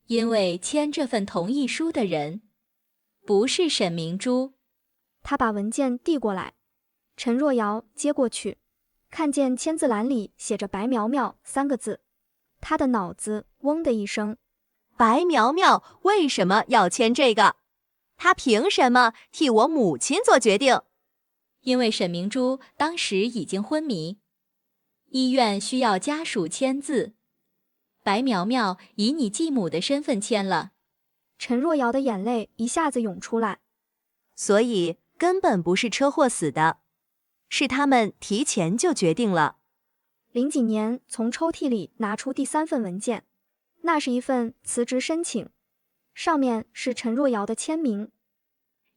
Speaker 3: 因为签这份同意书的人不是沈明珠。
Speaker 1: 他把文件递过来，陈若瑶接过去，看见签字栏里写着白苗苗3个字，他的脑子嗡的一声。
Speaker 15: 白苗苗为什么要签这个？他凭什么替我母亲做决定？
Speaker 3: 因为沈明珠当时已经昏迷，医院需要家属签字，白苗苗以你继母的身份签了。
Speaker 1: 陈若瑶的眼泪一下子涌出来。
Speaker 15: 所以根本不是车祸死的，是他们提前就决定了。
Speaker 1: 林景年从抽屉里拿出第3份文件，那是一份辞职申请，上面是陈若瑶的签名。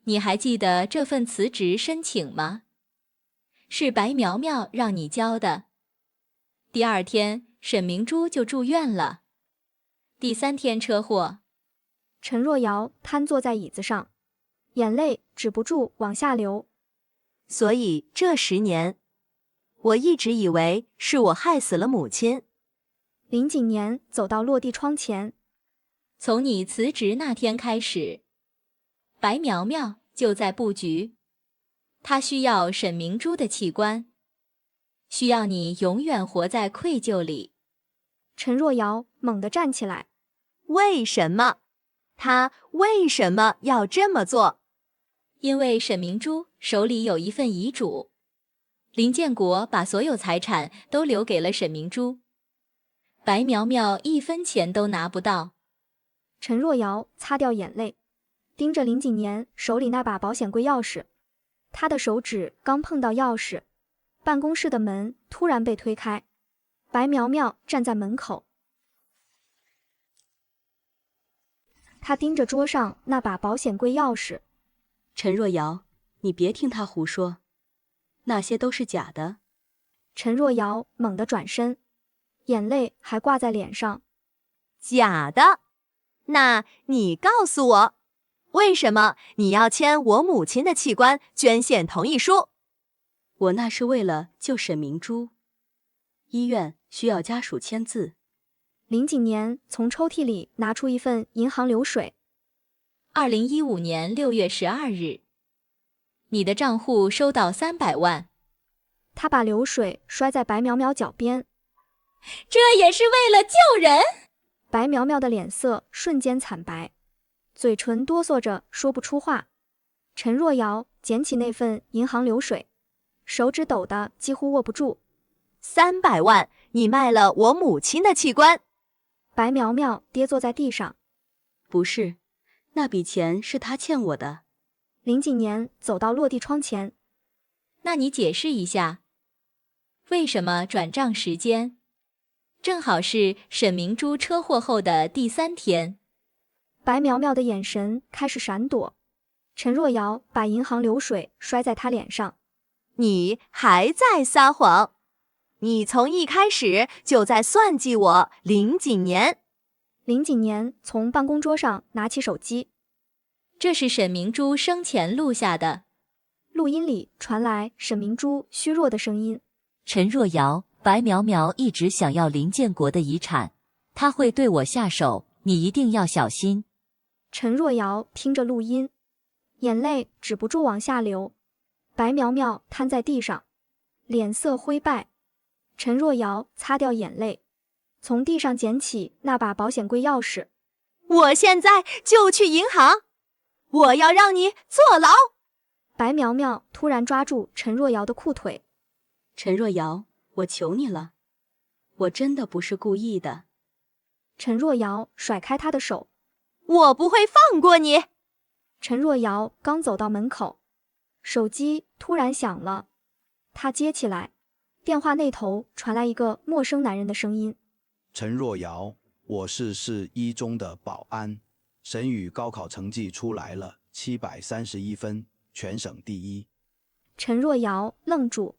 Speaker 3: 你还记得这份辞职申请吗？是白苗苗让你交的。第2天，沈明珠就住院了。第3天车祸。
Speaker 1: 陈若瑶瘫坐在椅子上，眼泪止不住往下流。
Speaker 15: 所以这10年，我一直以为是我害死了母亲。
Speaker 1: 林景年走到落地窗前。
Speaker 3: 从你辞职那天开始，白苗苗就在布局。她需要沈明珠的器官，需要你永远活在愧疚里。
Speaker 1: 陈若瑶猛地站起来。
Speaker 15: 为什么？他为什么要这么做？
Speaker 3: 因为沈明珠手里有一份遗嘱，林建国把所有财产都留给了沈明珠，白苗苗1分钱都拿不到。
Speaker 1: 陈若瑶擦掉眼泪，盯着林景年手里那把保险柜钥匙。他的手指刚碰到钥匙，办公室的门突然被推开，白苗苗站在门口。他盯着桌上那把保险柜钥匙。
Speaker 4: 陈若瑶，你别听他胡说，那些都是假的。
Speaker 1: 陈若瑶猛地转身，眼泪还挂在脸上。
Speaker 15: 假的？那你告诉我，为什么你要签我母亲的器官捐献同意书？
Speaker 4: 我那是为了救沈明珠，医院需要家属签字。
Speaker 1: 林景年从抽屉里拿出一份银行流水。
Speaker 3: 2015年6月12日，你的账户收到300万。
Speaker 1: 他把流水摔在白苗苗脚边。
Speaker 5: 这也是为了救人。
Speaker 1: 白苗苗的脸色瞬间惨白，嘴唇哆嗦着说不出话。陈若瑶捡起那份银行流水，手指抖得几乎握不住。
Speaker 15: 300万，你卖了我母亲的器官。
Speaker 1: 白苗苗跌坐在地上。
Speaker 4: 不是，那笔钱是他欠我的。
Speaker 1: 林景年走到落地窗前。
Speaker 3: 那你解释一下，为什么转账时间正好是沈明珠车祸后的第3天？
Speaker 1: 白苗苗的眼神开始闪躲。陈若瑶把银行流水摔在他脸上。
Speaker 15: 你还在撒谎，你从一开始就在算计我，林景年。
Speaker 1: 林景年从办公桌上拿起手机。
Speaker 3: 这是沈明珠生前录下的。
Speaker 1: 录音里传来沈明珠虚弱的声音。
Speaker 3: 陈若瑶，白苗苗一直想要林建国的遗产，他会对我下手，你一定要小心。
Speaker 1: 陈若瑶听着录音，眼泪止不住往下流。白苗苗瘫在地上，脸色灰败。陈若瑶擦掉眼泪，从地上捡起那把保险柜钥匙。
Speaker 15: 我现在就去银行，我要让你坐牢。
Speaker 1: 白苗苗突然抓住陈若瑶的裤腿。
Speaker 4: 陈若瑶，我求你了，我真的不是故意的。
Speaker 1: 陈若瑶甩开他的手。
Speaker 15: 我不会放过你。
Speaker 1: 陈若瑶刚走到门口，手机突然响了。他接起来，电话那头传来一个陌生男人的声音。
Speaker 14: 陈若瑶，我是市一中的保安，沈宇高考成绩出来了，731分，全省第1。
Speaker 1: 陈若瑶愣住，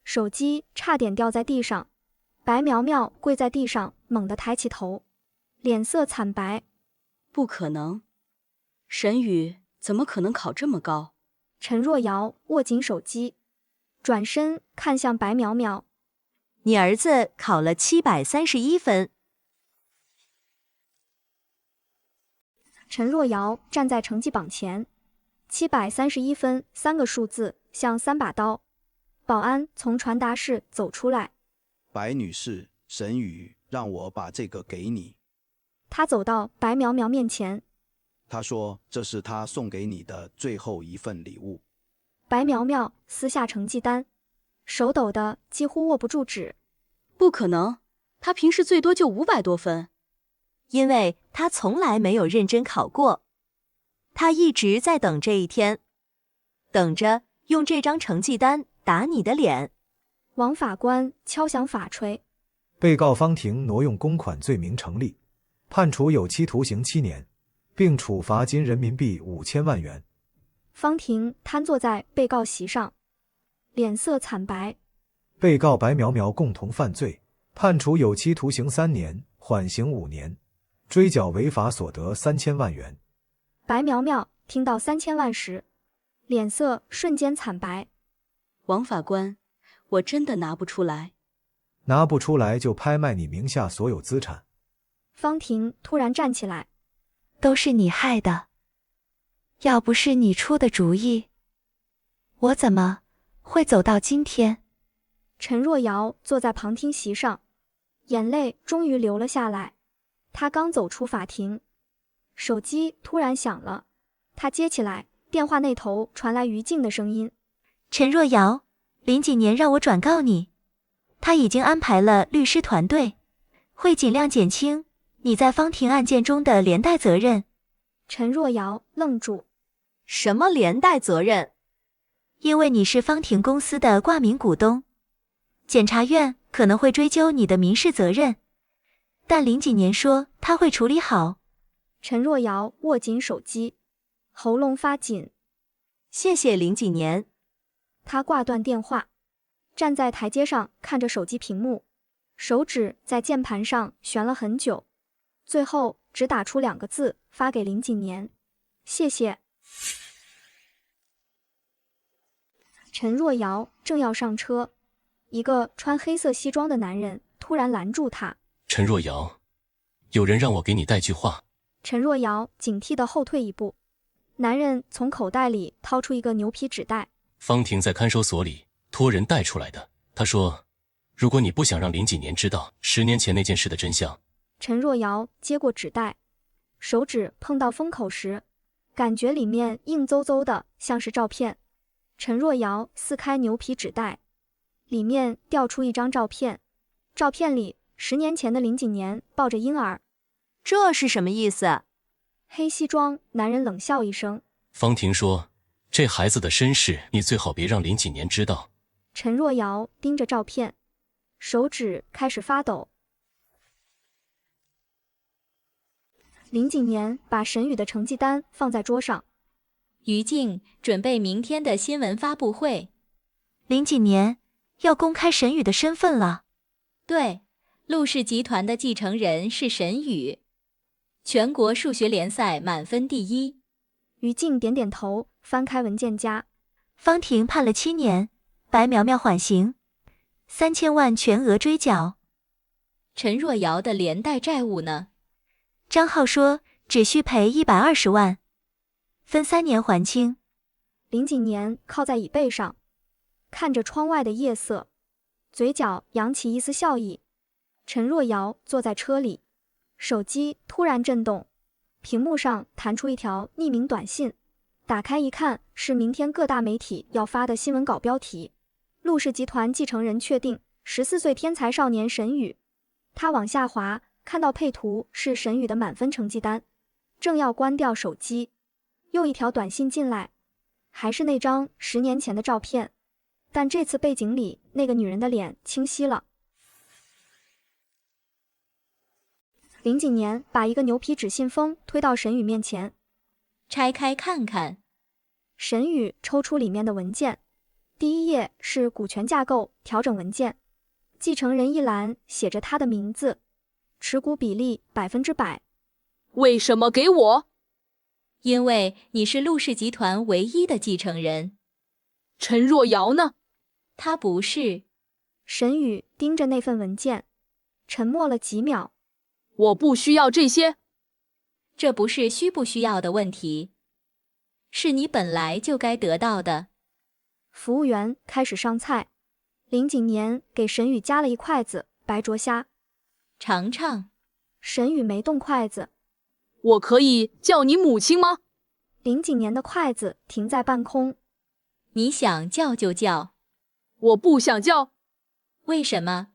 Speaker 1: 手机差点掉在地上。白苗苗跪在地上，猛地抬起头，脸色惨白。
Speaker 4: 不可能，沈宇怎么可能考这么高？
Speaker 1: 陈若瑶握紧手机，转身看向白苗苗。
Speaker 15: 你儿子考了731分。
Speaker 1: 陈若瑶站在成绩榜前，731分，3个数字像3把刀。保安从传达室走出来。
Speaker 14: 白女士，沈宇让我把这个给你。
Speaker 1: 他走到白苗苗面前。
Speaker 14: 他说这是他送给你的最后一份礼物。
Speaker 1: 白苗苗撕下成绩单，手抖得几乎握不住纸。
Speaker 4: 不可能，他平时最多就500多分。
Speaker 15: 因为他从来没有认真考过，他一直在等这一天，等着用这张成绩单打你的脸。
Speaker 1: 王法官敲响法锤。
Speaker 12: 被告方婷挪用公款罪名成立，判处有期徒刑7年，并处罚金人民币5000万元。
Speaker 1: 方婷瘫坐在被告席上，脸色惨白。
Speaker 12: 被告白苗苗共同犯罪，判处有期徒刑3年，缓刑5年，追缴违法所得3000万元。
Speaker 1: 白苗苗听到3000万时，脸色瞬间惨白。
Speaker 4: 王法官，我真的拿不出来。
Speaker 12: 拿不出来就拍卖你名下所有资产。
Speaker 1: 方婷突然站起来。
Speaker 11: 都是你害的，要不是你出的主意，我怎么会走到今天？
Speaker 1: 陈若瑶坐在旁听席上，眼泪终于流了下来。她刚走出法庭，手机突然响了，他接起来，电话那头传来于静的声音：“
Speaker 11: 陈若瑶，林几年让我转告你，他已经安排了律师团队，会尽量减轻你在方婷案件中的连带责任。”
Speaker 1: 陈若瑶愣住：“
Speaker 15: 什么连带责任？”“
Speaker 11: 因为你是方婷公司的挂名股东，检察院可能会追究你的民事责任，但林几年说他会处理好。”
Speaker 1: 陈若瑶握紧手机，喉咙发紧。
Speaker 15: 谢谢林几年。
Speaker 1: 他挂断电话，站在台阶上看着手机屏幕，手指在键盘上旋了很久，最后只打出2个字发给林几年：“谢谢。”陈若瑶正要上车，一个穿黑色西装的男人突然拦住他：“
Speaker 16: 陈若瑶，有人让我给你带句话。”
Speaker 1: 陈若瑶警惕地后退一步，男人从口袋里掏出一个牛皮纸袋：“
Speaker 16: 方婷在看守所里托人带出来的。他说，如果你不想让林几年知道10年前那件事的真相。”
Speaker 1: 陈若瑶接过纸袋，手指碰到封口时，感觉里面硬邹邹的，像是照片。陈若瑶撕开牛皮纸袋，里面掉出一张照片，照片里10年前的林几年抱着婴儿。
Speaker 15: 这是什么意思？
Speaker 1: 黑西装男人冷笑一声：“
Speaker 16: 方婷说，这孩子的身世你最好别让林几年知道。”
Speaker 1: 陈若瑶盯着照片，手指开始发抖。林几年把沈宇的成绩单放在桌上：“
Speaker 3: 于静，准备明天的新闻发布会。”“
Speaker 11: 林几年要公开沈宇的身份了。”“
Speaker 3: 对，陆氏集团的继承人是沈宇。全国数学联赛满分第1。”
Speaker 1: 于静点点头，翻开文件夹：“
Speaker 11: 方婷判了7年，白苗苗缓刑，3000万全额追缴。”“
Speaker 3: 陈若瑶的连带债务呢？”“
Speaker 11: 张浩说只需赔120万，分3年还清。”
Speaker 1: 林几年靠在椅背上，看着窗外的夜色，嘴角扬起一丝笑意。陈若瑶坐在车里，手机突然震动，屏幕上弹出一条匿名短信，打开一看，是明天各大媒体要发的新闻稿标题：陆氏集团继承人确定，14岁天才少年沈宇。他往下滑，看到配图是沈宇的满分成绩单，正要关掉手机，又一条短信进来，还是那张10年前的照片，但这次背景里那个女人的脸清晰了。林几年把一个牛皮纸信封推到沈宇面前：“
Speaker 3: 拆开看看。”
Speaker 1: 沈宇抽出里面的文件，第1页是股权架构调整文件，继承人一栏写着他的名字，持股比例100%。
Speaker 10: “为什么给我？”“
Speaker 3: 因为你是陆氏集团唯一的继承人。”“
Speaker 10: 陈若瑶呢？”“
Speaker 3: 他不是。”
Speaker 1: 沈宇盯着那份文件，沉默了几秒。
Speaker 10: “我不需要这些。”“
Speaker 3: 这不是需不需要的问题，是你本来就该得到的。”
Speaker 1: 服务员开始上菜，林几年给沈宇夹了一筷子白灼虾。
Speaker 3: “尝尝。”
Speaker 1: 沈宇没动筷子。
Speaker 10: “我可以叫你母亲吗？”
Speaker 1: 林几年的筷子停在半空。
Speaker 3: “你想叫就叫。”“
Speaker 10: 我不想叫。”“
Speaker 3: 为什么？”“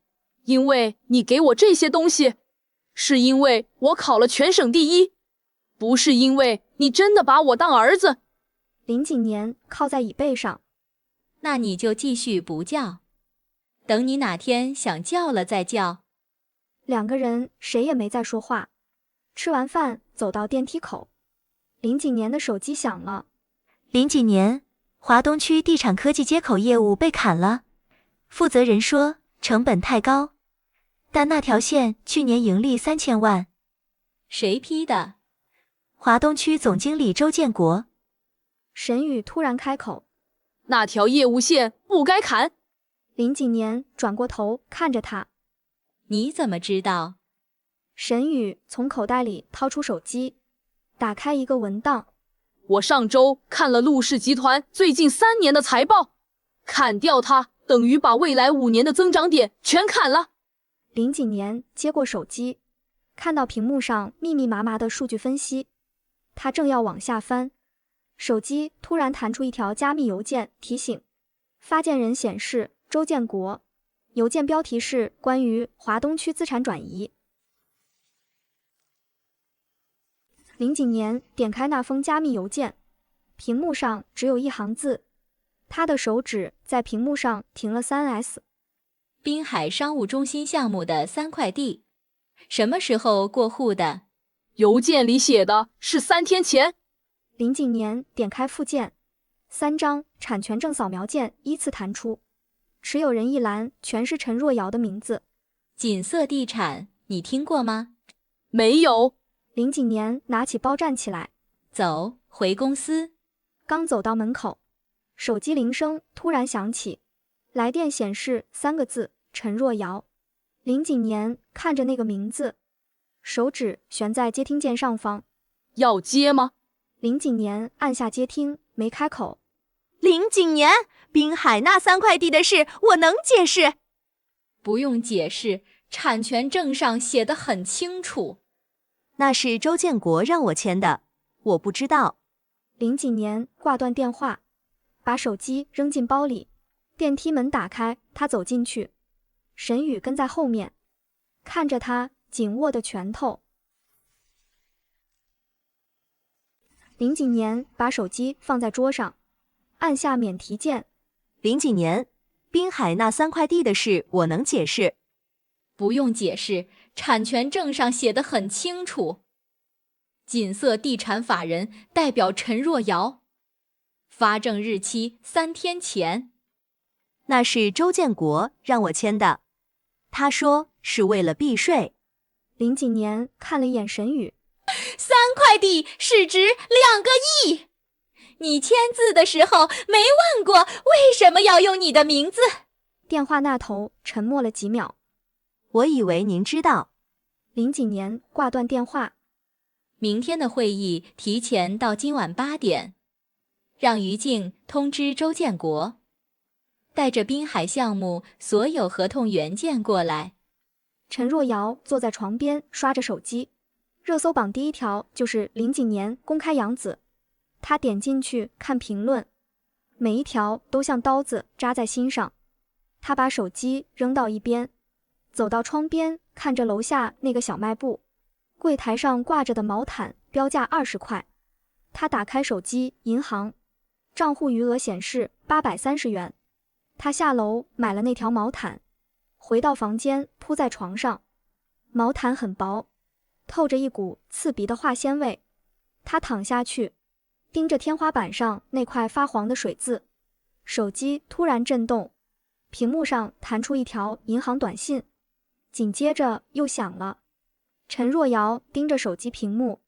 Speaker 10: 因为你给我这些东西，是因为我考了全省第1，不是因为你真的把我当儿子。”
Speaker 1: 林几年靠在椅背上。
Speaker 3: “那你就继续不叫，等你哪天想叫了再叫。
Speaker 1: ”2个人谁也没再说话。吃完饭走到电梯口，林几年的手机响了。
Speaker 11: “林几年，华东区地产科技接口业务被砍了，负责人说成本太高，但那条线去年盈利3000万。”“
Speaker 3: 谁批的？”“
Speaker 11: 华东区总经理周建国。”
Speaker 1: 沈宇突然开口：“
Speaker 10: 那条业务线不该砍。”
Speaker 1: 林几年转过头看着他：“
Speaker 3: 你怎么知道？”
Speaker 1: 沈宇从口袋里掏出手机，打开一个文档：“
Speaker 10: 我上周看了陆氏集团最近3年的财报，砍掉它等于把未来5年的增长点全砍了。”
Speaker 1: 林几年接过手机，看到屏幕上密密麻麻的数据分析，他正要往下翻，手机突然弹出一条加密邮件，提醒发件人显示周建国，邮件标题是关于华东区资产转移。林景年点开那封加密邮件，屏幕上只有一行字，他的手指在屏幕上停了3S。
Speaker 3: 滨海商务中心项目的3块地，什么时候过户的？
Speaker 10: 邮件里写的是3天前。
Speaker 1: 林景年点开附件，3张产权证扫描件依次弹出，持有人一栏全是陈若瑶的名字。
Speaker 3: 锦瑟地产，你听过吗？
Speaker 10: 没有。
Speaker 1: 林景年拿起包站起来，
Speaker 3: 走，回公司。
Speaker 1: 刚走到门口，手机铃声突然响起，来电显示3个字：陈若瑶。林景年看着那个名字，手指悬在接听键上方。
Speaker 10: 要接吗？
Speaker 1: 林景年按下接听，没开口。
Speaker 15: 林景年，滨海那3块地的事我能解释。
Speaker 5: 不用解释，产权证上写得很清楚。
Speaker 15: 那是周建国让我签的，我不知道。
Speaker 1: 林景年挂断电话，把手机扔进包里。电梯门打开，他走进去，沈宇跟在后面，看着他紧握的拳头。林景年把手机放在桌上，按下免提键。
Speaker 15: 林景年，滨海那3块地的事我能解释。
Speaker 5: 不用解释，产权证上写得很清楚。锦瑟地产法人代表陈若瑶，发证日期3天前。
Speaker 15: 那是周建国让我签的，他说是为了避税。
Speaker 1: 林景年看了一眼沈宇
Speaker 5: ，3块地市值2个亿。你签字的时候没问过为什么要用你的名字？
Speaker 1: 电话那头沉默了几秒。
Speaker 15: 我以为您知道。
Speaker 1: 林景年挂断电话。
Speaker 3: 明天的会议提前到今晚8点，让于静通知周建国，带着滨海项目所有合同原件过来。
Speaker 1: 陈若瑶坐在床边刷着手机，热搜榜第一条就是林景年公开养子。他点进去看评论，每一条都像刀子扎在心上。他把手机扔到一边，走到窗边，看着楼下那个小卖部，柜台上挂着的毛毯标价20块。他打开手机，银行账户余额显示830元。他下楼买了那条毛毯，回到房间铺在床上。毛毯很薄，透着一股刺鼻的化纤味。他躺下去，盯着天花板上那块发黄的水渍。手机突然震动，屏幕上弹出一条银行短信，紧接着又响了。陈若瑶盯着手机屏幕，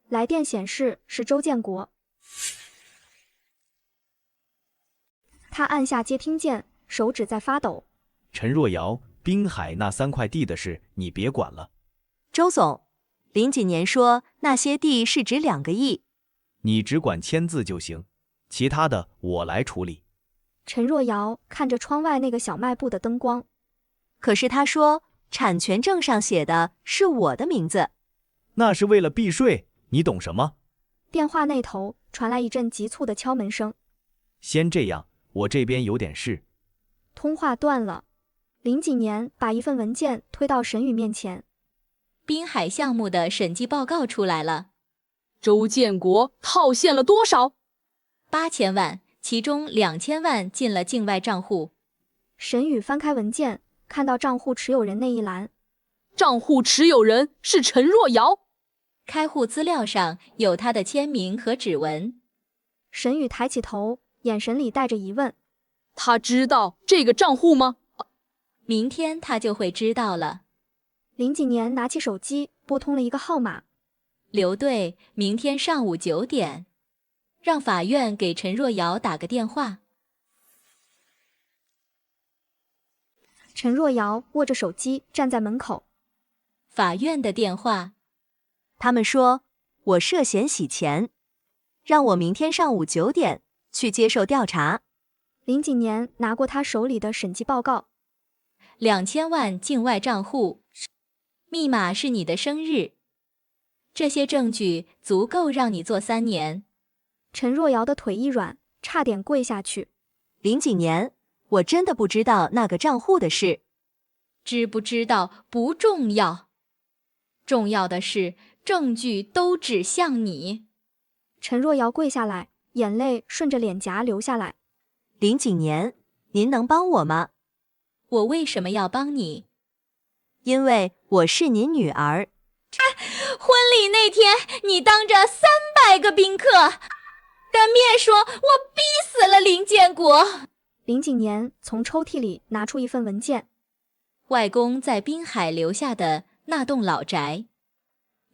Speaker 1: 来电显示是周建国。他按下接听键，手指在发抖。
Speaker 17: 陈若瑶，滨海那3块地的事你别管了。
Speaker 15: 周总，林景年说那些地市值2个亿。
Speaker 17: 你只管签字就行，其他的我来处理。
Speaker 1: 陈若瑶看着窗外那个小卖部的灯光。
Speaker 15: 可是他说产权证上写的是我的名字。
Speaker 17: 那是为了避税，你懂什么？
Speaker 1: 电话那头传来一阵急促的敲门声。
Speaker 17: 先这样，我这边有点事。
Speaker 1: 通话断了。林景年把一份文件推到沈宇面前。
Speaker 3: 滨海项目的审计报告出来了。
Speaker 10: 周建国套现了多少
Speaker 3: ？8000万，其中2000万进了境外账户。
Speaker 1: 沈宇翻开文件，看到账户持有人那一栏。
Speaker 10: 账户持有人是陈若瑶。
Speaker 3: 开户资料上有他的签名和指纹。
Speaker 1: 沈宇抬起头，眼神里带着疑问。
Speaker 10: 他知道这个账户吗？
Speaker 3: 明天他就会知道了。
Speaker 1: 林景年拿起手机，拨通了一个号码。
Speaker 3: 刘队，明天上午9点，让法院给陈若瑶打个电话。
Speaker 1: 陈若瑶握着手机站在门口。
Speaker 3: 法院的电话。
Speaker 15: 他们说我涉嫌洗钱，让我明天上午9点去接受调查。
Speaker 1: 林景年拿过他手里的审计报告。
Speaker 3: 2000万境外账户，密码是你的生日。这些证据足够让你坐3年。
Speaker 1: 陈若瑶的腿一软，差点跪下去。
Speaker 15: 林景年，我真的不知道那个账户的事。
Speaker 5: 知不知道不重要，重要的是证据都指向你。
Speaker 1: 陈若瑶跪下来，眼泪顺着脸颊流下来。
Speaker 15: 林景年，您能帮我吗？
Speaker 3: 我为什么要帮你？
Speaker 15: 因为我是您女儿。
Speaker 5: 婚礼那天，你当着300个宾客的面说我逼死了林建国。
Speaker 1: 林景年从抽屉里拿出一份文件，
Speaker 3: 外公在滨海留下的那栋老宅，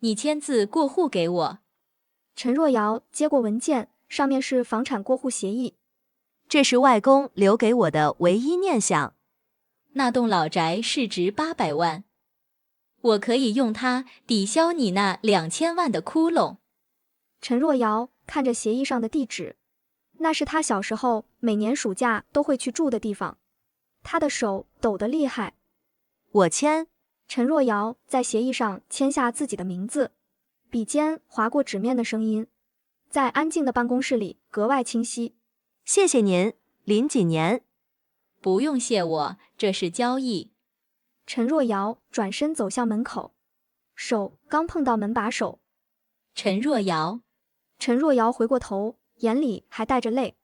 Speaker 3: 你签字过户给我。
Speaker 1: 陈若瑶接过文件，上面是房产过户协议。
Speaker 15: 这是外公留给我的唯一念想。
Speaker 3: 那栋老宅市值800万，我可以用它抵消你那2000万的窟窿。
Speaker 1: 陈若瑶看着协议上的地址，那是他小时候每年暑假都会去住的地方。他的手抖得厉害。
Speaker 15: 我签。
Speaker 1: 陈若瑶在协议上签下自己的名字，笔尖划过纸面的声音，在安静的办公室里格外清晰。
Speaker 15: 谢谢您，林景年。
Speaker 3: 不用谢我，这是交易。
Speaker 1: 陈若瑶转身走向门口，手刚碰到门把手。
Speaker 3: 陈若瑶。
Speaker 1: 陈若瑶回过头，眼里还带着泪。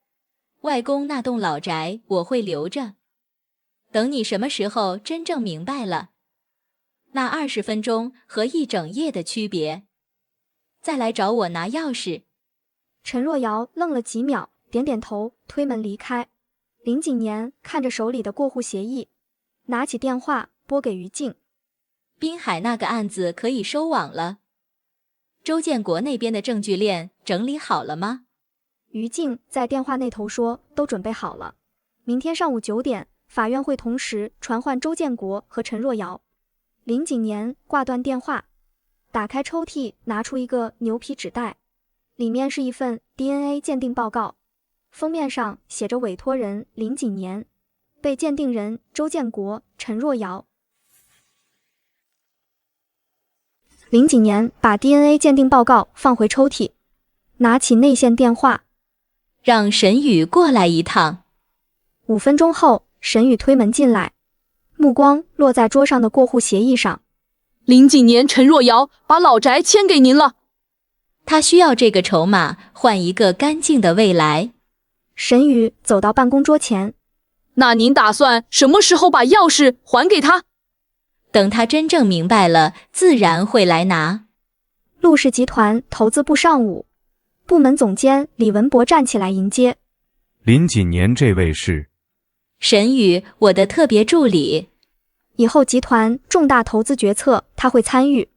Speaker 3: 外公那栋老宅我会留着，等你什么时候真正明白了那20分钟和1整夜的区别，再来找我拿钥匙。
Speaker 1: 陈若瑶愣了几秒，点点头，推门离开。林景年看着手里的过户协议，拿起电话拨给于静。
Speaker 3: 滨海那个案子可以收网了，周建国那边的证据链整理好了吗？
Speaker 1: 于静在电话那头说都准备好了，明天上午9点，法院会同时传唤周建国和陈若瑶。林景年挂断电话，打开抽屉，拿出一个牛皮纸袋，里面是一份 DNA 鉴定报告，封面上写着委托人林景年，被鉴定人周建国、陈若瑶。林景年把 DNA 鉴定报告放回抽屉，拿起内线电话，
Speaker 3: 让沈宇过来一趟。
Speaker 1: 5分钟后，沈宇推门进来，目光落在桌上的过户协议上。
Speaker 10: 林景年、陈若瑶把老宅签给您了。
Speaker 3: 他需要这个筹码换一个干净的未来。
Speaker 1: 沈宇走到办公桌前。
Speaker 10: 那您打算什么时候把钥匙还给他？
Speaker 3: 等他真正明白了，自然会来拿。
Speaker 1: 陆氏集团投资部上午，部门总监李文博站起来迎接。
Speaker 9: 林景年这位是？
Speaker 3: 沈宇，我的特别助理。
Speaker 1: 以后集团重大投资决策他会参与。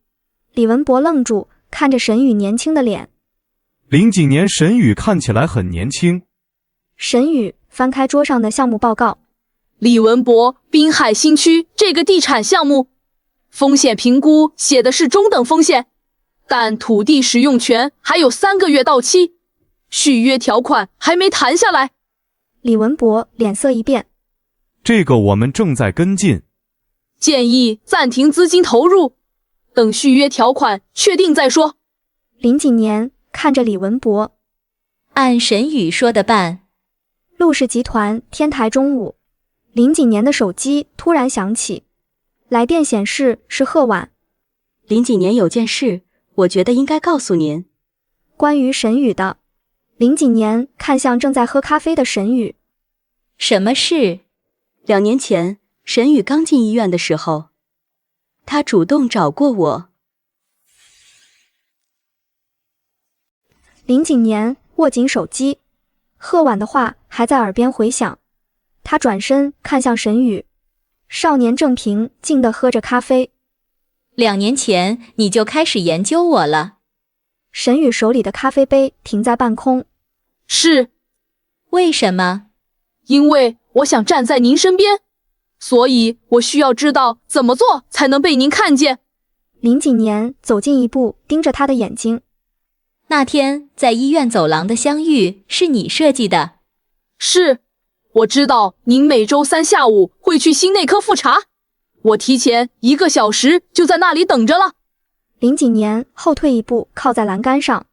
Speaker 1: 李文博愣住，看着沈宇年轻的脸。
Speaker 9: 林景年，沈宇看起来很年轻。
Speaker 1: 沈宇翻开桌上的项目报告。
Speaker 10: 李文博，滨海新区这个地产项目，风险评估写的是中等风险，但土地使用权还有3个月到期，续约条款还没谈下来。
Speaker 1: 李文博脸色一变。
Speaker 9: 这个我们正在跟进，
Speaker 10: 建议暂停资金投入，等续约条款确定再说。
Speaker 1: 林景年看着李文博，
Speaker 3: 按沈宇说的办。
Speaker 1: 陆氏集团天台中午，林景年的手机突然响起，来电显示是贺婉。
Speaker 4: 林景年有件事，我觉得应该告诉您。
Speaker 1: 关于沈宇的。林景年看向正在喝咖啡的沈宇。
Speaker 3: 什么事
Speaker 4: ？2年前，沈宇刚进医院的时候，他主动找过我。
Speaker 1: 林景年握紧手机，贺婉的话还在耳边回响。他转身看向沈宇，少年正平静地喝着咖啡。
Speaker 3: 2年前你就开始研究我了。
Speaker 1: 沈宇手里的咖啡杯停在半空。
Speaker 10: 是。
Speaker 3: 为什么？
Speaker 10: 因为我想站在您身边，所以我需要知道怎么做才能被您看见。
Speaker 1: 林景年走近一步，盯着他的眼睛。
Speaker 3: 那天在医院走廊的相遇是你设计的？
Speaker 10: 是。我知道您每周3下午会去心内科复查，我提前1个小时就在那里等着了。
Speaker 1: 林景年后退一步，靠在栏杆上。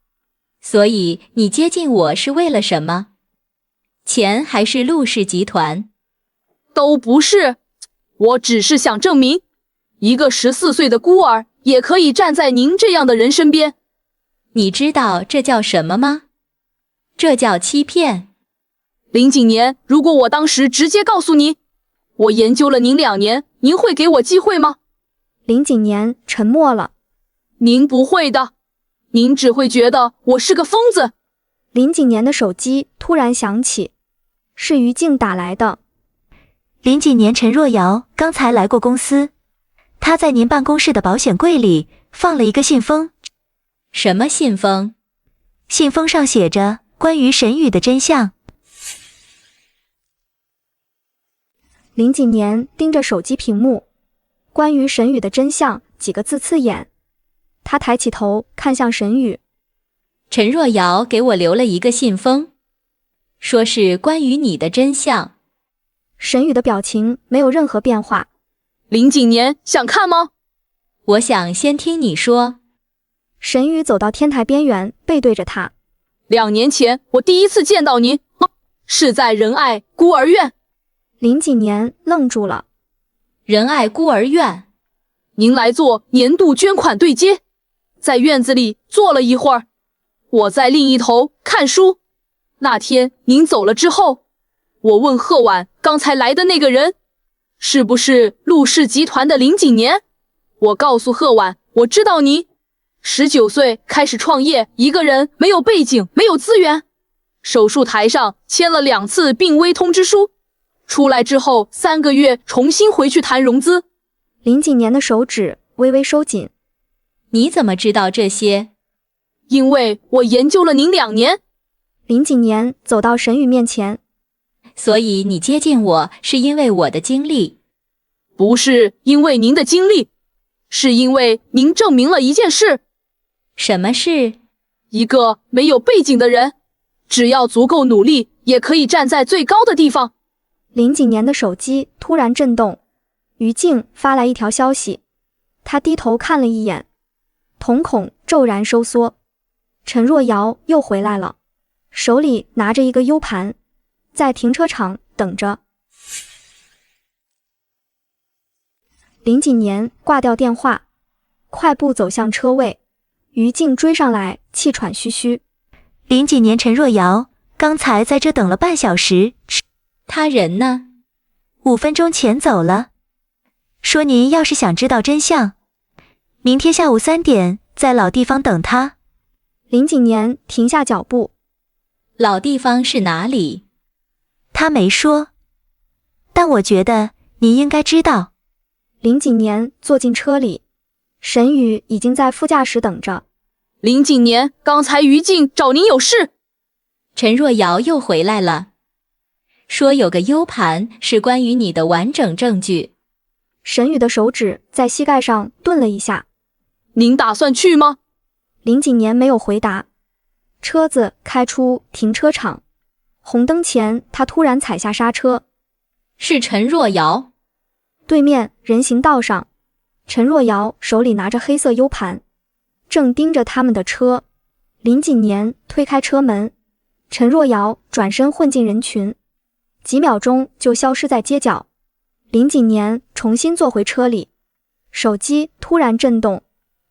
Speaker 3: 所以你接近我是为了什么？钱还是陆氏集团？
Speaker 10: 都不是，我只是想证明，一个14岁的孤儿也可以站在您这样的人身边。
Speaker 3: 你知道这叫什么吗？这叫欺骗。
Speaker 10: 林景年，如果我当时直接告诉你，我研究了您2年，您会给我机会吗？
Speaker 1: 林景年沉默了。
Speaker 10: 您不会的，您只会觉得我是个疯子。
Speaker 1: 林景年的手机突然响起，是于静打来的。
Speaker 11: 林景年，陈若瑶刚才来过公司，他在您办公室的保险柜里放了一个信封。
Speaker 3: 什么信封？
Speaker 11: 信封上写着关于沈宇的真相。
Speaker 1: 林景年盯着手机屏幕，关于沈宇的真相几个字刺眼。他抬起头看向沈宇。
Speaker 3: 陈若瑶给我留了一个信封，说是关于你的真相。
Speaker 1: 沈宇的表情没有任何变化。
Speaker 10: 林景年，想看吗？
Speaker 3: 我想先听你说。
Speaker 1: 沈宇走到天台边缘，背对着他。
Speaker 10: 2年前我第一次见到您，是在仁爱孤儿院。
Speaker 1: 林景年愣住了。
Speaker 3: 仁爱孤儿院？
Speaker 10: 您来做年度捐款对接，在院子里坐了一会儿，我在另一头看书。那天您走了之后，我问贺婉刚才来的那个人是不是陆氏集团的林景年。我告诉贺婉，我知道你19岁开始创业，一个人，没有背景，没有资源，手术台上签了2次病危通知书，出来之后3个月重新回去谈融资。
Speaker 1: 林景年的手指微微收紧。
Speaker 3: 你怎么知道这些？
Speaker 10: 因为我研究了您2年。
Speaker 1: 林景年走到沈宇面前。
Speaker 3: 所以你接近我是因为我的经历？
Speaker 10: 不是因为您的经历，是因为您证明了一件事。
Speaker 3: 什么事？
Speaker 10: 一个没有背景的人，只要足够努力，也可以站在最高的地方。
Speaker 1: 林景年的手机突然震动，于静发来一条消息。他低头看了一眼，瞳孔骤然收缩。陈若瑶又回来了，手里拿着一个 U 盘，在停车场等着。林景年挂掉电话，快步走向车位。于静追上来，气喘吁吁。
Speaker 11: 林景年，陈若瑶刚才在这等了半小时。
Speaker 3: 他人呢
Speaker 11: ？5分钟前走了。说您要是想知道真相，明天下午3点在老地方等他。
Speaker 1: 林景年停下脚步。
Speaker 3: 老地方是哪里？
Speaker 11: 他没说，但我觉得您应该知道。
Speaker 1: 林景年坐进车里，沈宇已经在副驾驶等着。
Speaker 10: 林景年，刚才于静找您有事。
Speaker 3: 陈若瑶又回来了，说有个 U 盘是关于你的完整证据。
Speaker 1: 沈宇的手指在膝盖上顿了一下。
Speaker 10: 您打算去吗？
Speaker 1: 林景年没有回答。车子开出停车场，红灯前他突然踩下刹车。
Speaker 3: 是陈若瑶。
Speaker 1: 对面人行道上，陈若瑶手里拿着黑色 U 盘，正盯着他们的车。林景年推开车门，陈若瑶转身混进人群，几秒钟就消失在街角。林景年重新坐回车里，手机突然震动，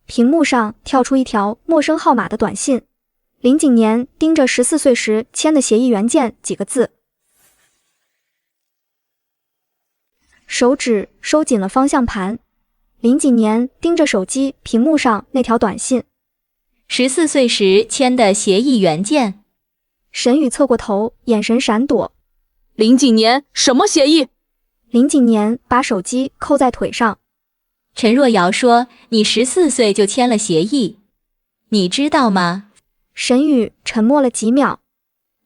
Speaker 1: 屏幕上跳出一条陌生号码的短信。林景年盯着14岁时签的协议原件几个字，手指收紧了方向盘。林景年盯着手机屏幕上那条短信
Speaker 3: ，14岁时签的协议原件。
Speaker 1: 沈宇侧过头，眼神闪躲。
Speaker 10: 林景年，什么协议？
Speaker 1: 林景年把手机扣在腿上。
Speaker 3: 陈若瑶说你14岁就签了协议，你知道吗？
Speaker 1: 沈宇沉默了几秒。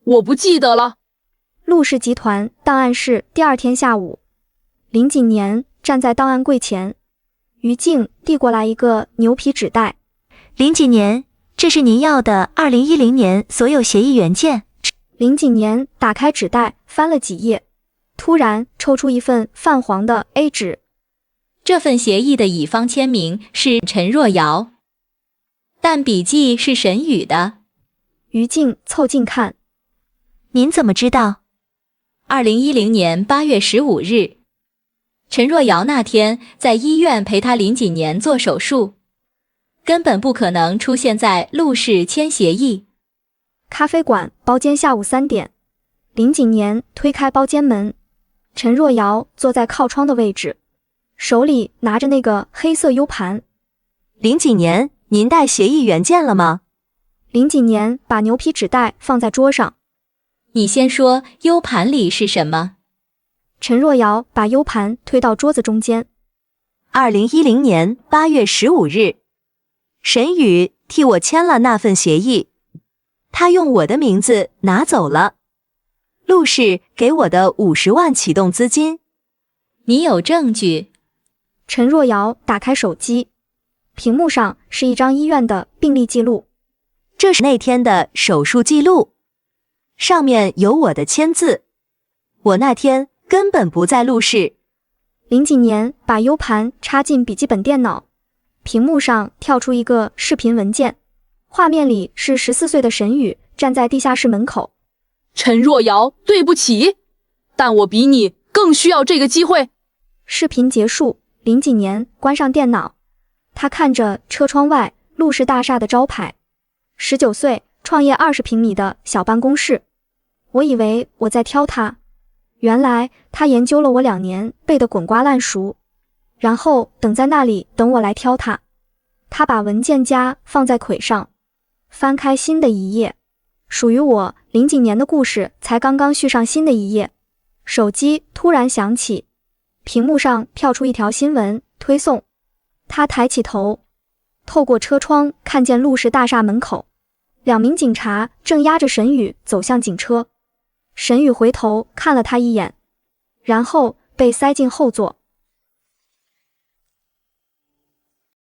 Speaker 10: 我不记得了。
Speaker 1: 陆氏集团档案室第2天下午，林景年站在档案柜前，于静递过来一个牛皮纸袋。
Speaker 11: 林景年，这是您要的2010年所有协议原件。
Speaker 1: 林景年打开纸袋，翻了几页，突然抽出一份泛黄的 A 纸。
Speaker 3: 这份协议的乙方签名是陈若瑶。
Speaker 5: 但笔记是沈宇的。
Speaker 1: 于静凑近看，
Speaker 15: 您怎么知道
Speaker 5: ？2010年8月15日，陈若瑶那天在医院陪他林锦年做手术，根本不可能出现在陆氏签协议。
Speaker 1: 咖啡馆包间下午3点，林锦年推开包间门，陈若瑶坐在靠窗的位置，手里拿着那个黑色 U 盘。
Speaker 15: 林锦年，您带协议原件了吗？
Speaker 1: 林锦年把牛皮纸袋放在桌上。
Speaker 5: 你先说 U 盘里是什么？
Speaker 1: 陈若瑶把 U 盘推到桌子中间。
Speaker 15: 2010年8月15日，沈宇替我签了那份协议，他用我的名字拿走了陆氏给我的50万启动资金。
Speaker 5: 你有证据？
Speaker 1: 陈若瑶打开手机，屏幕上是一张医院的病历记录。
Speaker 15: 这是那天的手术记录，上面有我的签字。我那天根本不在陆氏。
Speaker 1: 林锦年把 U 盘插进笔记本电脑，屏幕上跳出一个视频文件，画面里是14岁的沈宇站在地下室门口。
Speaker 10: 陈若瑶，对不起，但我比你更需要这个机会。
Speaker 1: 视频结束，林锦年关上电脑，他看着车窗外陆氏大厦的招牌，19岁，创业20平米的小办公室。我以为我在挑他，原来他研究了我2年，背得滚瓜烂熟，然后等在那里等我来挑他。他把文件夹放在腿上，翻开新的一页，属于我林锦年的故事才刚刚续上新的一页。手机突然响起，屏幕上跳出一条新闻推送。他抬起头，透过车窗看见陆氏大厦门口2名警察正押着沈宇走向警车。沈宇回头看了他一眼，然后被塞进后座。